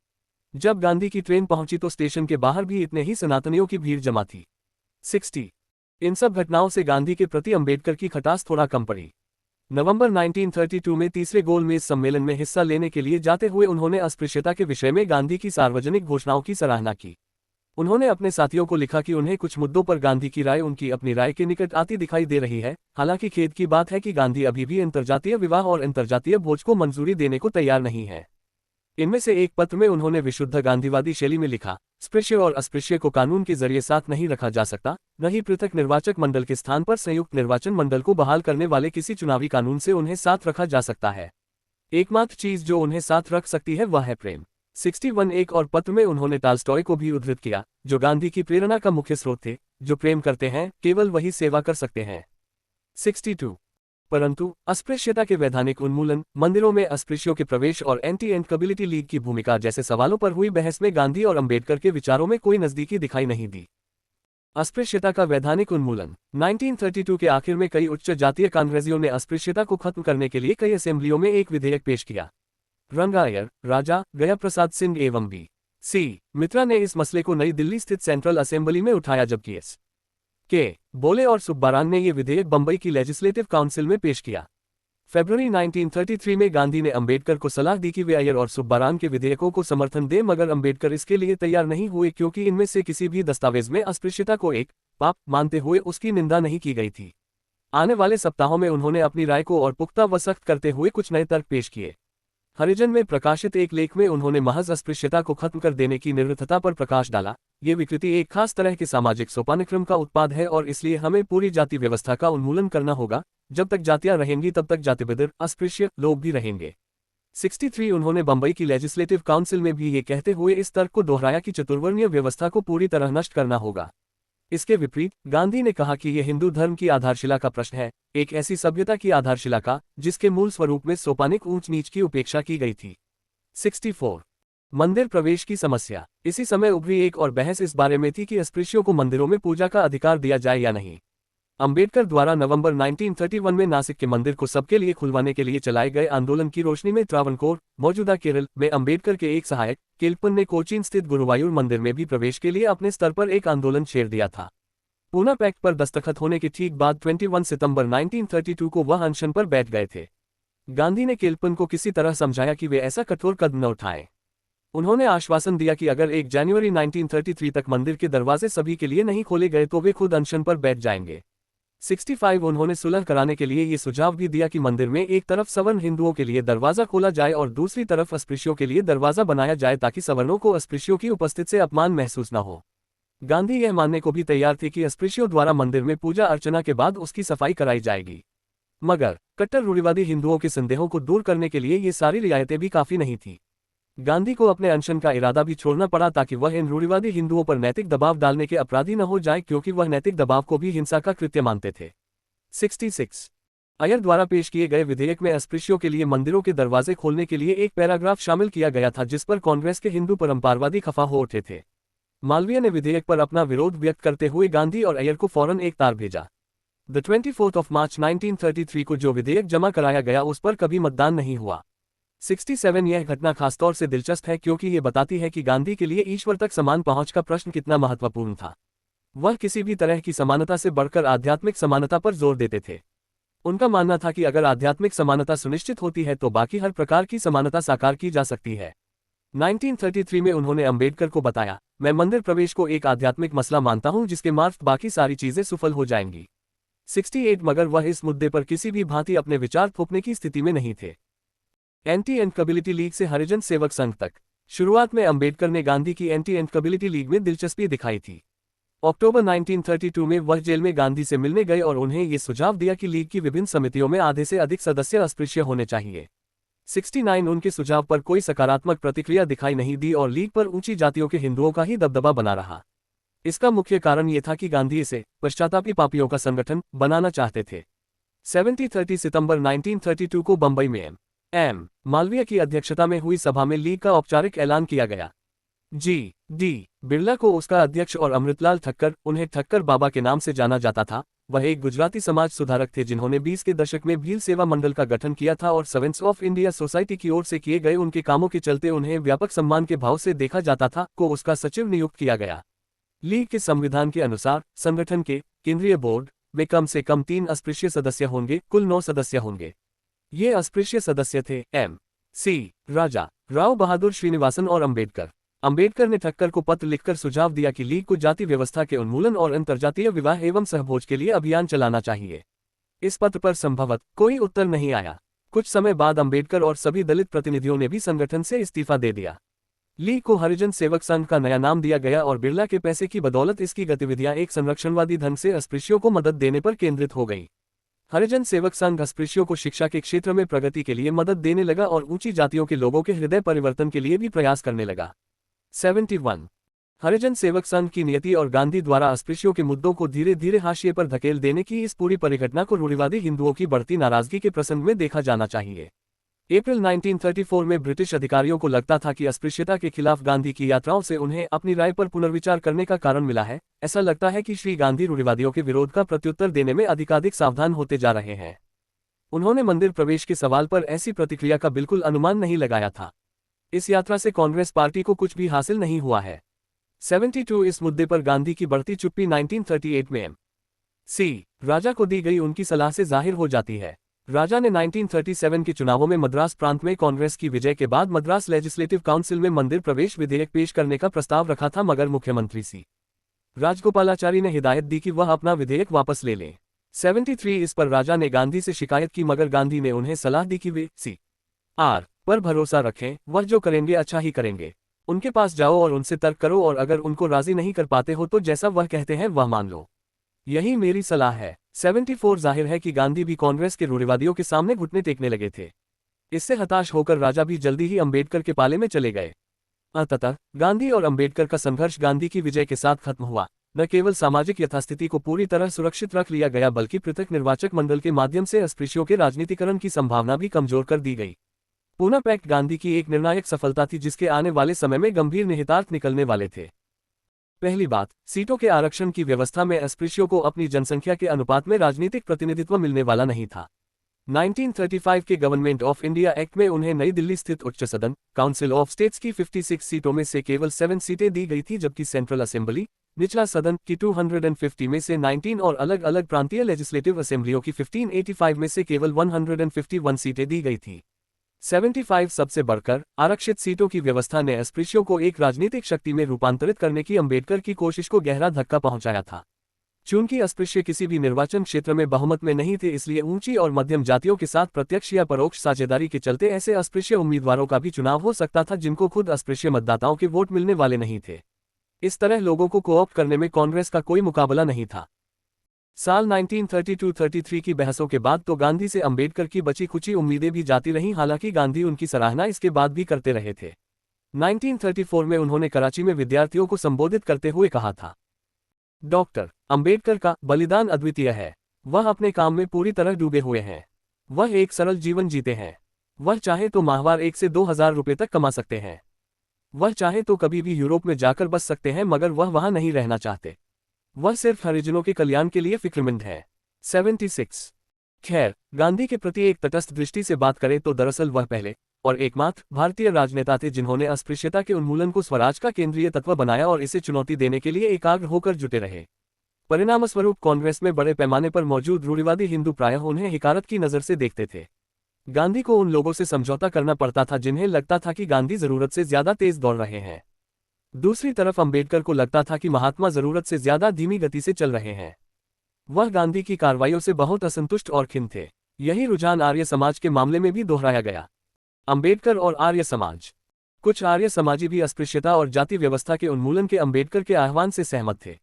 जब गांधी की ट्रेन पहुंची तो स्टेशन के बाहर भी इतने ही सनातनियों की भीड़ जमा थी। 60 इन सब घटनाओं से गांधी के प्रति अंबेडकर की खटास थोड़ा कम पड़ी। नवंबर 1932 में तीसरे गोलमेज सम्मेलन में हिस्सा लेने के लिए जाते हुए उन्होंने अस्पृश्यता के विषय में गांधी की सार्वजनिक घोषणाओं की सराहना की। उन्होंने अपने साथियों को लिखा कि उन्हें कुछ मुद्दों पर गांधी की राय उनकी अपनी राय के निकट आती दिखाई दे रही है। हालांकि खेद की बात है कि गांधी अभी भी अंतर्जातीय विवाह और अंतर्जातीय भोज को मंजूरी देने को तैयार नहीं है। इनमें से एक पत्र में उन्होंने विशुद्ध गांधीवादी शैली में लिखा, स्पृश्य और अस्पृश्य को कानून के जरिए साथ नहीं रखा जा सकता, न ही पृथक निर्वाचक मंडल के स्थान पर संयुक्त निर्वाचन मंडल को बहाल करने वाले किसी चुनावी कानून से उन्हें साथ रखा जा सकता है। एकमात्र चीज जो उन्हें साथ रख सकती है वह है प्रेम। 61 एक और पत्र में उन्होंने टॉल्स्टॉय को भी उद्धृत किया, जो गांधी की प्रेरणा का मुख्य स्रोत थे। जो प्रेम करते हैं केवल वही सेवा कर सकते हैं। 62 परंतु अस्पृश्यता के वैधानिक उन्मूलन, मंदिरों में अस्पृश्यों के प्रवेश और एंटी इनकबिलिटी लीग की भूमिका जैसे सवालों पर हुई बहस में गांधी और अंबेडकर के विचारों में कोई नजदीकी दिखाई नहीं दी। अस्पृश्यता का वैधानिक उन्मूलन। 1932 के आखिर में कई उच्च जातीय कांग्रेसियों ने अस्पृश्यता को खत्म करने के लिए कई असेंबलियों में एक विधेयक पेश किया। रंगायर, राजा, गया प्रसाद सिंह एवं बी.सी. मित्रा ने इस मसले को नई दिल्ली स्थित सेंट्रल असेंबली में उठाया, जबकि एस.के. बोले और सुब्बारान ने ये विधेयक बंबई की लेजिस्लेटिव काउंसिल में पेश किया। फरवरी 1933 में गांधी ने अंबेडकर को सलाह दी कि वे अय्यर और सुब्बारान के विधेयकों को समर्थन दें, मगर अंबेडकर इसके लिए तैयार नहीं हुए क्योंकि इनमें से किसी भी दस्तावेज में अस्पृश्यता को एक पाप मानते हुए उसकी निंदा नहीं की गई थी। आने वाले सप्ताहों में उन्होंने अपनी राय को और पुख्ता व सख्त करते हुए कुछ नए तर्क पेश किए। हरिजन में प्रकाशित एक लेख में उन्होंने महज अस्पृश्यता को खत्म कर देने की निरर्थता पर प्रकाश डाला। ये विकृति एक खास तरह के सामाजिक सोपानक्रम का उत्पाद है और इसलिए हमें पूरी जाति व्यवस्था का उन्मूलन करना होगा। जब तक जातियां रहेंगी तब तक जातिबद्ध अस्पृश्य लोग भी रहेंगे। 63 उन्होंने बंबई की लेजिस्लेटिव काउंसिल में भी ये कहते हुए इस तर्क को दोहराया कि चतुर्वर्णीय व्यवस्था को पूरी तरह नष्ट करना होगा। इसके विपरीत गांधी ने कहा कि यह हिंदू धर्म की आधारशिला का प्रश्न है, एक ऐसी सभ्यता की आधारशिला का जिसके मूल स्वरूप में सोपानिक ऊंच नीच की उपेक्षा की गई थी। 64 मंदिर प्रवेश की समस्या। इसी समय उभरी एक और बहस इस बारे में थी कि अस्पृश्यों को मंदिरों में पूजा का अधिकार दिया जाए या नहीं। अंबेडकर द्वारा नवंबर 1931 में नासिक के मंदिर को सबके लिए खुलवाने के लिए चलाए गए आंदोलन की रोशनी में त्रावणकोर, मौजूदा केरल में अंबेडकर के एक सहायक केल्पन ने कोचीन स्थित गुरुवायूर मंदिर में भी प्रवेश के लिए अपने स्तर पर एक आंदोलन छेड़ दिया था। पूना पैक्ट पर दस्तखत होने के ठीक बाद 21 सितंबर 1932 को वह अनशन पर बैठ गए थे। गांधी ने केल्पन को किसी तरह समझाया कि वे ऐसा कठोर कदम न उठाएं। उन्होंने आश्वासन दिया कि अगर 1 जनवरी 1933 तक मंदिर के दरवाजे सभी के लिए नहीं खोले गए तो वे खुद अनशन पर बैठ जाएंगे। 65 उन्होंने सुलह कराने के लिए ये सुझाव भी दिया कि मंदिर में एक तरफ सवर्ण हिंदुओं के लिए दरवाजा खोला जाए और दूसरी तरफ अस्पृश्यों के लिए दरवाजा बनाया जाए ताकि सवर्णों को अस्पृश्यों की उपस्थिति से अपमान महसूस न हो। गांधी यह मानने को भी तैयार थे कि अस्पृश्यों द्वारा मंदिर में पूजा अर्चना के बाद उसकी सफाई कराई जाएगी। मगर कट्टर रूढ़िवादी हिंदुओं के संदेहों को दूर करने के लिए ये सारी रियायतें भी काफी नहीं थीं। गांधी को अपने अनशन का इरादा भी छोड़ना पड़ा ताकि वह इन रूढ़िवादी हिंदुओं पर नैतिक दबाव डालने के अपराधी न हो जाए, क्योंकि वह नैतिक दबाव को भी हिंसा का कृत्य मानते थे। 66 अय्यर द्वारा पेश किए गए विधेयक में अस्पृश्यों के लिए मंदिरों के दरवाजे खोलने के लिए एक पैराग्राफ शामिल किया गया था जिस पर कांग्रेस के हिंदू परंपरावादी खफा हो उठे थे। मालवीय ने विधेयक पर अपना विरोध व्यक्त करते हुए गांधी और अय्यर को फौरन एक तार भेजा। 24 मार्च 1933 को जो विधेयक जमा कराया गया उस पर कभी मतदान नहीं हुआ। 67 यह घटना खासतौर से दिलचस्प है क्योंकि ये बताती है कि गांधी के लिए ईश्वर तक समान पहुंच का प्रश्न कितना महत्वपूर्ण था। वह किसी भी तरह की समानता से बढ़कर आध्यात्मिक समानता पर जोर देते थे। उनका मानना था कि अगर आध्यात्मिक समानता सुनिश्चित होती है तो बाकी हर प्रकार की समानता साकार की जा सकती है। 1933 में उन्होंने अंबेडकर को बताया, मैं मंदिर प्रवेश को एक आध्यात्मिक मसला मानता हूं जिसके मार्फत बाकी सारी चीजें सफल हो जाएंगी। 68 मगर वह इस मुद्दे पर किसी भी भांति अपने विचार थोपने की स्थिति में नहीं थे। एंटी इनकबिलिटी लीग से हरिजन सेवक संघ तक। शुरुआत में अंबेडकर ने गांधी की एंटी इनकबिलिटी लीग में दिलचस्पी दिखाई थी। अक्टूबर 1932 में वह जेल में गांधी से मिलने गए और उन्हें ये सुझाव दिया कि लीग की विभिन्न समितियों में आधे से अधिक सदस्य अस्पृश्य होने चाहिए। 69 उनके सुझाव पर कोई सकारात्मक प्रतिक्रिया दिखाई नहीं दी और लीग पर ऊंची जातियों के हिंदुओं का ही दबदबा बना रहा। इसका मुख्य कारण ये था कि गांधी इसे पश्चातापी पापियों का संगठन बनाना चाहते थे। 30 सितंबर 1932 को बंबई में एम मालवीय की अध्यक्षता में हुई सभा में लीग का औपचारिक ऐलान किया गया। डी बिरला को उसका अध्यक्ष और अमृतलाल ठक्कर, उन्हें ठक्कर बाबा के नाम से जाना जाता था, वह एक गुजराती समाज सुधारक थे जिन्होंने 20 के दशक में भील सेवा मंडल का गठन किया था और सर्वेंट्स ऑफ इंडिया सोसाइटी की ओर से किए गए उनके कामों के चलते उन्हें व्यापक सम्मान के भाव से देखा जाता था, को उसका सचिव नियुक्त किया गया। लीग के संविधान के अनुसार संगठन के केंद्रीय बोर्ड में कम से कम 3 अस्पृश्य सदस्य होंगे, कुल 9 सदस्य होंगे। ये अस्पृश्य सदस्य थे M.C. राजा, राव बहादुर श्रीनिवासन और अंबेडकर। अंबेडकर ने ठक्कर को पत्र लिखकर सुझाव दिया कि लीग को जाति व्यवस्था के उन्मूलन और अंतर्जातीय विवाह एवं सहभोज के लिए अभियान चलाना चाहिए। इस पत्र पर संभवत कोई उत्तर नहीं आया। कुछ समय बाद अंबेडकर और सभी दलित प्रतिनिधियों ने भी संगठन से इस्तीफा दे दिया। लीग को हरिजन सेवक संघ का नया नाम दिया गया और बिरला के पैसे की बदौलत इसकी गतिविधियां एक संरक्षणवादी ढंग से अस्पृश्यों को मदद देने पर केंद्रित हो गई। हरिजन सेवक संघ अस्पृश्यों को शिक्षा के क्षेत्र में प्रगति के लिए मदद देने लगा और ऊंची जातियों के लोगों के हृदय परिवर्तन के लिए भी प्रयास करने लगा। 71 हरिजन सेवक संघ की नियति और गांधी द्वारा अस्पृश्यों के मुद्दों को धीरे धीरे हाशिए पर धकेल देने की इस पूरी परिघटना को रूढ़िवादी हिंदुओं की बढ़ती नाराजगी के प्रसंग में देखा जाना चाहिए। अप्रैल 1934 में ब्रिटिश अधिकारियों को लगता था कि अस्पृश्यता के खिलाफ गांधी की यात्राओं से उन्हें अपनी राय पर पुनर्विचार करने का कारण मिला है। ऐसा लगता है कि श्री गांधी रूढ़िवादियों के विरोध का प्रत्युत्तर देने में अधिकाधिक सावधान होते जा रहे हैं। उन्होंने मंदिर प्रवेश के सवाल पर ऐसी प्रतिक्रिया का बिल्कुल अनुमान नहीं लगाया था। इस यात्रा से कांग्रेस पार्टी को कुछ भी हासिल नहीं हुआ है। 72 इस मुद्दे पर गांधी की बढ़ती चुप्पी 1938 में M.C. राजा को दी गई उनकी सलाह से जाहिर हो जाती है। राजा ने 1937 के चुनावों में मद्रास प्रांत में कांग्रेस की विजय के बाद मद्रास लेजिस्लेटिव काउंसिल में मंदिर प्रवेश विधेयक पेश करने का प्रस्ताव रखा था, मगर मुख्यमंत्री सी राजगोपालाचारी ने हिदायत दी कि वह अपना विधेयक वापस ले लें। 73 इस पर राजा ने गांधी से शिकायत की, मगर गांधी ने उन्हें सलाह दी कि वे C.R. पर भरोसा रखें, वह जो करेंगे अच्छा ही करेंगे। उनके पास जाओ और उनसे तर्क करो और अगर उनको राजी नहीं कर पाते हो तो जैसा वह कहते हैं वह मान लो। यही मेरी सलाह है। 74 जाहिर है कि गांधी भी कांग्रेस के रूढ़िवादियों के सामने घुटने टेकने लगे थे। इससे हताश होकर राजा भी जल्दी ही अंबेडकर के पाले में चले गए। अंततः गांधी और अंबेडकर का संघर्ष गांधी की विजय के साथ खत्म हुआ। न केवल सामाजिक यथास्थिति को पूरी तरह सुरक्षित रख लिया गया बल्कि पृथक निर्वाचक मंडल के माध्यम से अस्पृश्यों के राजनीतिकरण की संभावना भी कमजोर कर दी गई। पूना पैक्ट गांधी की एक निर्णायक सफलता थी जिसके आने वाले समय में गंभीर निहितार्थ निकलने वाले थे। पहली बात, सीटों के आरक्षण की व्यवस्था में अस्पृश्यों को अपनी जनसंख्या के अनुपात में राजनीतिक प्रतिनिधित्व मिलने वाला नहीं था। 1935 के गवर्नमेंट ऑफ इंडिया एक्ट में उन्हें नई दिल्ली स्थित उच्च सदन काउंसिल ऑफ स्टेट्स की 56 सीटों में से केवल 7 सीटें दी गई थी, जबकि सेंट्रल असेंबली निचला सदन की 250 में से 19 और अलग अलग प्रांतीय लेजिस्लेटिव असेंबलियों की 1585 में से केवल 151 सीटें दी गई थी। 75 सबसे बढ़कर आरक्षित सीटों की व्यवस्था ने अस्पृश्यों को एक राजनीतिक शक्ति में रूपांतरित करने की अंबेडकर की कोशिश को गहरा धक्का पहुंचाया था। चूंकि अस्पृश्य किसी भी निर्वाचन क्षेत्र में बहुमत में नहीं थे, इसलिए ऊंची और मध्यम जातियों के साथ प्रत्यक्ष या परोक्ष साझेदारी के चलते ऐसे अस्पृश्य उम्मीदवारों का भी चुनाव हो सकता था जिनको खुद अस्पृश्य मतदाताओं के वोट मिलने वाले नहीं थे। इस तरह लोगों को कोऑप्ट करने में कांग्रेस का कोई मुकाबला नहीं था। साल 1932-33 की बहसों के बाद तो गांधी से अंबेडकर की बची खुची उम्मीदें भी जाती रहीं, हालांकि गांधी उनकी सराहना इसके बाद भी करते रहे थे। 1934 में उन्होंने कराची में विद्यार्थियों को संबोधित करते हुए कहा था, डॉक्टर अंबेडकर का बलिदान अद्वितीय है। वह अपने काम में पूरी तरह डूबे हुए हैं। वह एक सरल जीवन जीते हैं। वह चाहे तो माहवार 1 से 2,000 रुपये तक कमा सकते हैं। वह चाहे तो कभी भी यूरोप में जाकर बस सकते हैं, मगर वह वहां नहीं रहना चाहते। वह सिर्फ हरिजनों के कल्याण के लिए फिक्रमंद है। 76 खैर, गांधी के प्रति एक तटस्थ दृष्टि से बात करें तो दरअसल वह पहले और एकमात्र भारतीय राजनेता थे जिन्होंने अस्पृश्यता के उन्मूलन को स्वराज का केंद्रीय तत्व बनाया और इसे चुनौती देने के लिए एकाग्र होकर जुटे रहे। परिणामस्वरूप कांग्रेस में बड़े पैमाने पर मौजूद रूढ़िवादी हिंदू प्रायः उन्हें हिकारत की नजर से देखते थे। गांधी को उन लोगों से समझौता करना पड़ता था जिन्हें लगता था कि गांधी जरूरत से ज्यादा तेज दौड़ रहे हैं। दूसरी तरफ अंबेडकर को लगता था कि महात्मा जरूरत से ज्यादा धीमी गति से चल रहे हैं। वह गांधी की कार्रवाइयों से बहुत असंतुष्ट और खिन्न थे। यही रुझान आर्य समाज के मामले में भी दोहराया गया। अंबेडकर और आर्य समाज। कुछ आर्य समाजी भी अस्पृश्यता और जाति व्यवस्था के उन्मूलन के अंबेडकर के आह्वान से सहमत थे।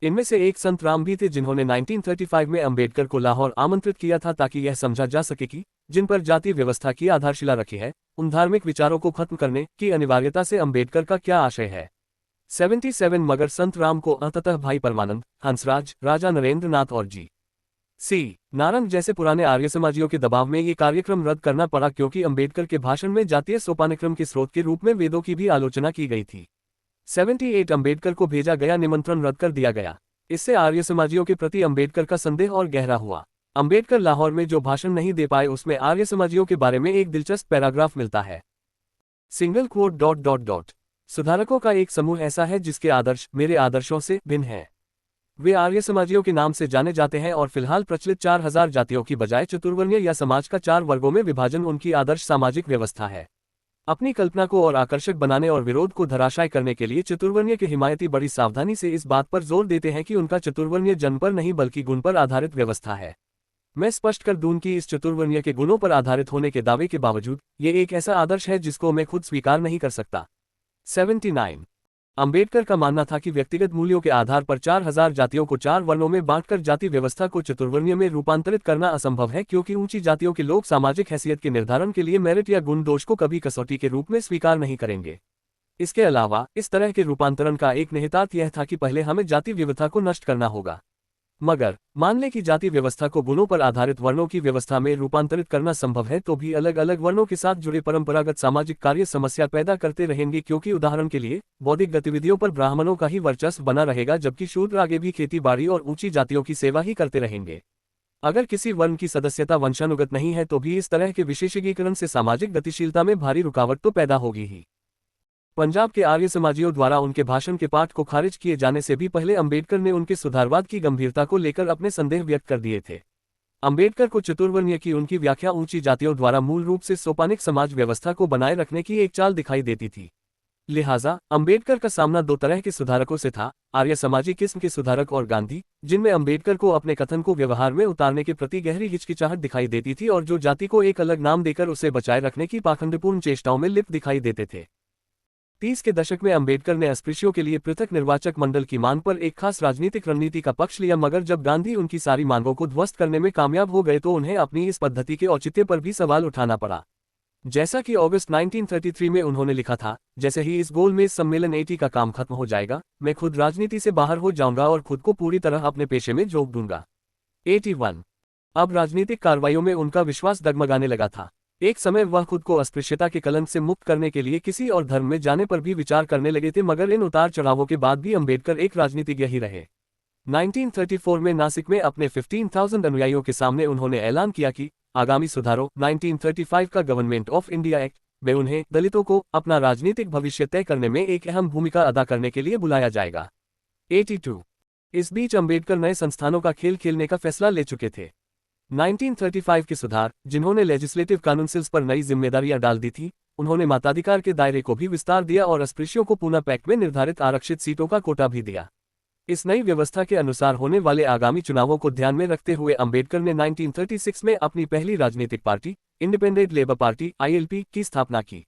इनमें से एक संत राम भी थे जिन्होंने 1935 में अंबेडकर को लाहौर आमंत्रित किया था ताकि यह समझा जा सके कि जिन पर जाति व्यवस्था की आधारशिला रखी है उन धार्मिक विचारों को खत्म करने की अनिवार्यता से अंबेडकर का क्या आशय है। 77 मगर संत राम को अंततः भाई परमानंद, हंसराज, राजा नरेंद्र नाथ और जी.सी. नारंग जैसे पुराने आर्य समाजियों के दबाव में ये कार्यक्रम रद्द करना पड़ा, क्योंकि अंबेडकर के भाषण में जातीय सोपानक्रम के स्रोत के रूप में वेदों की भी आलोचना की गई थी। 78 अंबेडकर को भेजा गया निमंत्रण रद्द कर दिया गया। इससे आर्य समाजियों के प्रति अंबेडकर का संदेह और गहरा हुआ। अंबेडकर लाहौर में जो भाषण नहीं दे पाए उसमें आर्य समाजियों के बारे में एक दिलचस्प पैराग्राफ मिलता है। सिंगल कोट ... सुधारकों का एक समूह ऐसा है जिसके आदर्श मेरे आदर्शों से भिन्न हैं। वे आर्य समाजियों के नाम से जाने जाते हैं और फिलहाल प्रचलित 4000 जातियों की बजाय चतुर्वर्णीय या समाज का 4 वर्गों में विभाजन उनकी आदर्श सामाजिक व्यवस्था है। अपनी कल्पना को और आकर्षक बनाने और विरोध को धराशाय करने के लिए चतुर्वर्णीय के हिमायती बड़ी सावधानी से इस बात पर जोर देते हैं कि उनका चतुर्वर्णीय जन्म पर नहीं बल्कि गुण पर आधारित व्यवस्था है। मैं स्पष्ट कर दूं कि इस चतुर्वर्णीय के गुणों पर आधारित होने के दावे के बावजूद ये एक ऐसा आदर्श है जिसको मैं खुद स्वीकार नहीं कर सकता। 79 अंबेडकर का मानना था कि व्यक्तिगत मूल्यों के आधार पर 4000 जातियों को 4 वर्णों में बांटकर जाति व्यवस्था को चतुर्वर्णीय में रूपांतरित करना असंभव है, क्योंकि ऊंची जातियों के लोग सामाजिक हैसियत के निर्धारण के लिए मेरिट या गुण दोष को कभी कसौटी के रूप में स्वीकार नहीं करेंगे। इसके अलावा इस तरह के रूपांतरण का एक निहितार्थ यह था कि पहले हमें जाति विविधता को नष्ट करना होगा। मगर मान लें कि जाति व्यवस्था को गुणों पर आधारित वर्णों की व्यवस्था में रूपांतरित करना संभव है, तो भी अलग अलग वर्णों के साथ जुड़े परंपरागत सामाजिक कार्य समस्या पैदा करते रहेंगे, क्योंकि उदाहरण के लिए बौद्धिक गतिविधियों पर ब्राह्मणों का ही वर्चस्व बना रहेगा जबकि शूद्र आगे भी खेती बाड़ी और ऊंची जातियों की सेवा ही करते रहेंगे। अगर किसी वर्ण की सदस्यता वंशानुगत नहीं है तो भी इस तरह के विशेषीकरण से सामाजिक गतिशीलता में भारी रुकावट तो पैदा होगी ही। पंजाब के आर्य समाजियों द्वारा उनके भाषण के पाठ को खारिज किए जाने से भी पहले अंबेडकर ने उनके सुधारवाद की गंभीरता को लेकर अपने संदेह व्यक्त कर दिए थे। अंबेडकर को चतुर्वर्णीय की उनकी व्याख्या ऊंची जातियों द्वारा मूल रूप से सोपानिक समाज व्यवस्था को बनाए रखने की एक चाल दिखाई देती थी। लिहाजा अंबेडकर का सामना 2 तरह के सुधारकों से था, आर्य समाजी किस्म के सुधारक और गांधी, जिनमें अंबेडकर को अपने कथन को व्यवहार में उतारने के प्रति गहरी हिचकिचाहट दिखाई देती थी और जो जाति को एक अलग नाम देकर उसे बचाए रखने की पाखंडपूर्ण चेष्टाओं में लिप्त दिखाई देते थे। 30 के दशक में अंबेडकर ने अस्पृश्यों के लिए पृथक निर्वाचक मंडल की मांग पर एक खास राजनीतिक रणनीति का पक्ष लिया, मगर जब गांधी उनकी सारी मांगों को ध्वस्त करने में कामयाब हो गए तो उन्हें अपनी इस पद्धति के औचित्य पर भी सवाल उठाना पड़ा। जैसा कि अगस्त 1933 में उन्होंने लिखा था, जैसे ही इस गोलमेज सम्मेलन 80 का काम खत्म हो जाएगा, मैं खुद राजनीति से बाहर हो जाऊंगा और खुद को पूरी तरह अपने पेशे में झोंक दूंगा। 81 अब राजनीतिक कार्रवाइयों में उनका विश्वास डगमगाने लगा था। एक समय वह खुद को अस्पृश्यता के कलंक से मुक्त करने के लिए किसी और धर्म में जाने पर भी विचार करने लगे थे, मगर इन उतार चढ़ावों के बाद भी अंबेडकर एक राजनीतिज्ञ ही रहे। 1934 में नासिक में अपने 15,000 अनुयायियों के सामने उन्होंने ऐलान किया कि आगामी सुधारों 1935 का गवर्नमेंट ऑफ इंडिया एक्ट में उन्हें दलितों को अपना राजनीतिक भविष्य तय करने में एक अहम भूमिका अदा करने के लिए बुलाया जाएगा। 82 इस बीच अंबेडकर नए संस्थानों का खेल खेलने का फैसला ले चुके थे। 1935 के सुधार, जिन्होंने लेजिस्लेटिव काउंसिल्स पर नई जिम्मेदारियां डाल दी थी, उन्होंने मताधिकार के दायरे को भी विस्तार दिया और अस्पृश्यों को पुनः पैक्ट में निर्धारित आरक्षित सीटों का कोटा भी दिया। इस नई व्यवस्था के अनुसार होने वाले आगामी चुनावों को ध्यान में रखते हुए अंबेडकर ने 1936 में अपनी पहली राजनीतिक party, independent labour party (ILP) की स्थापना की।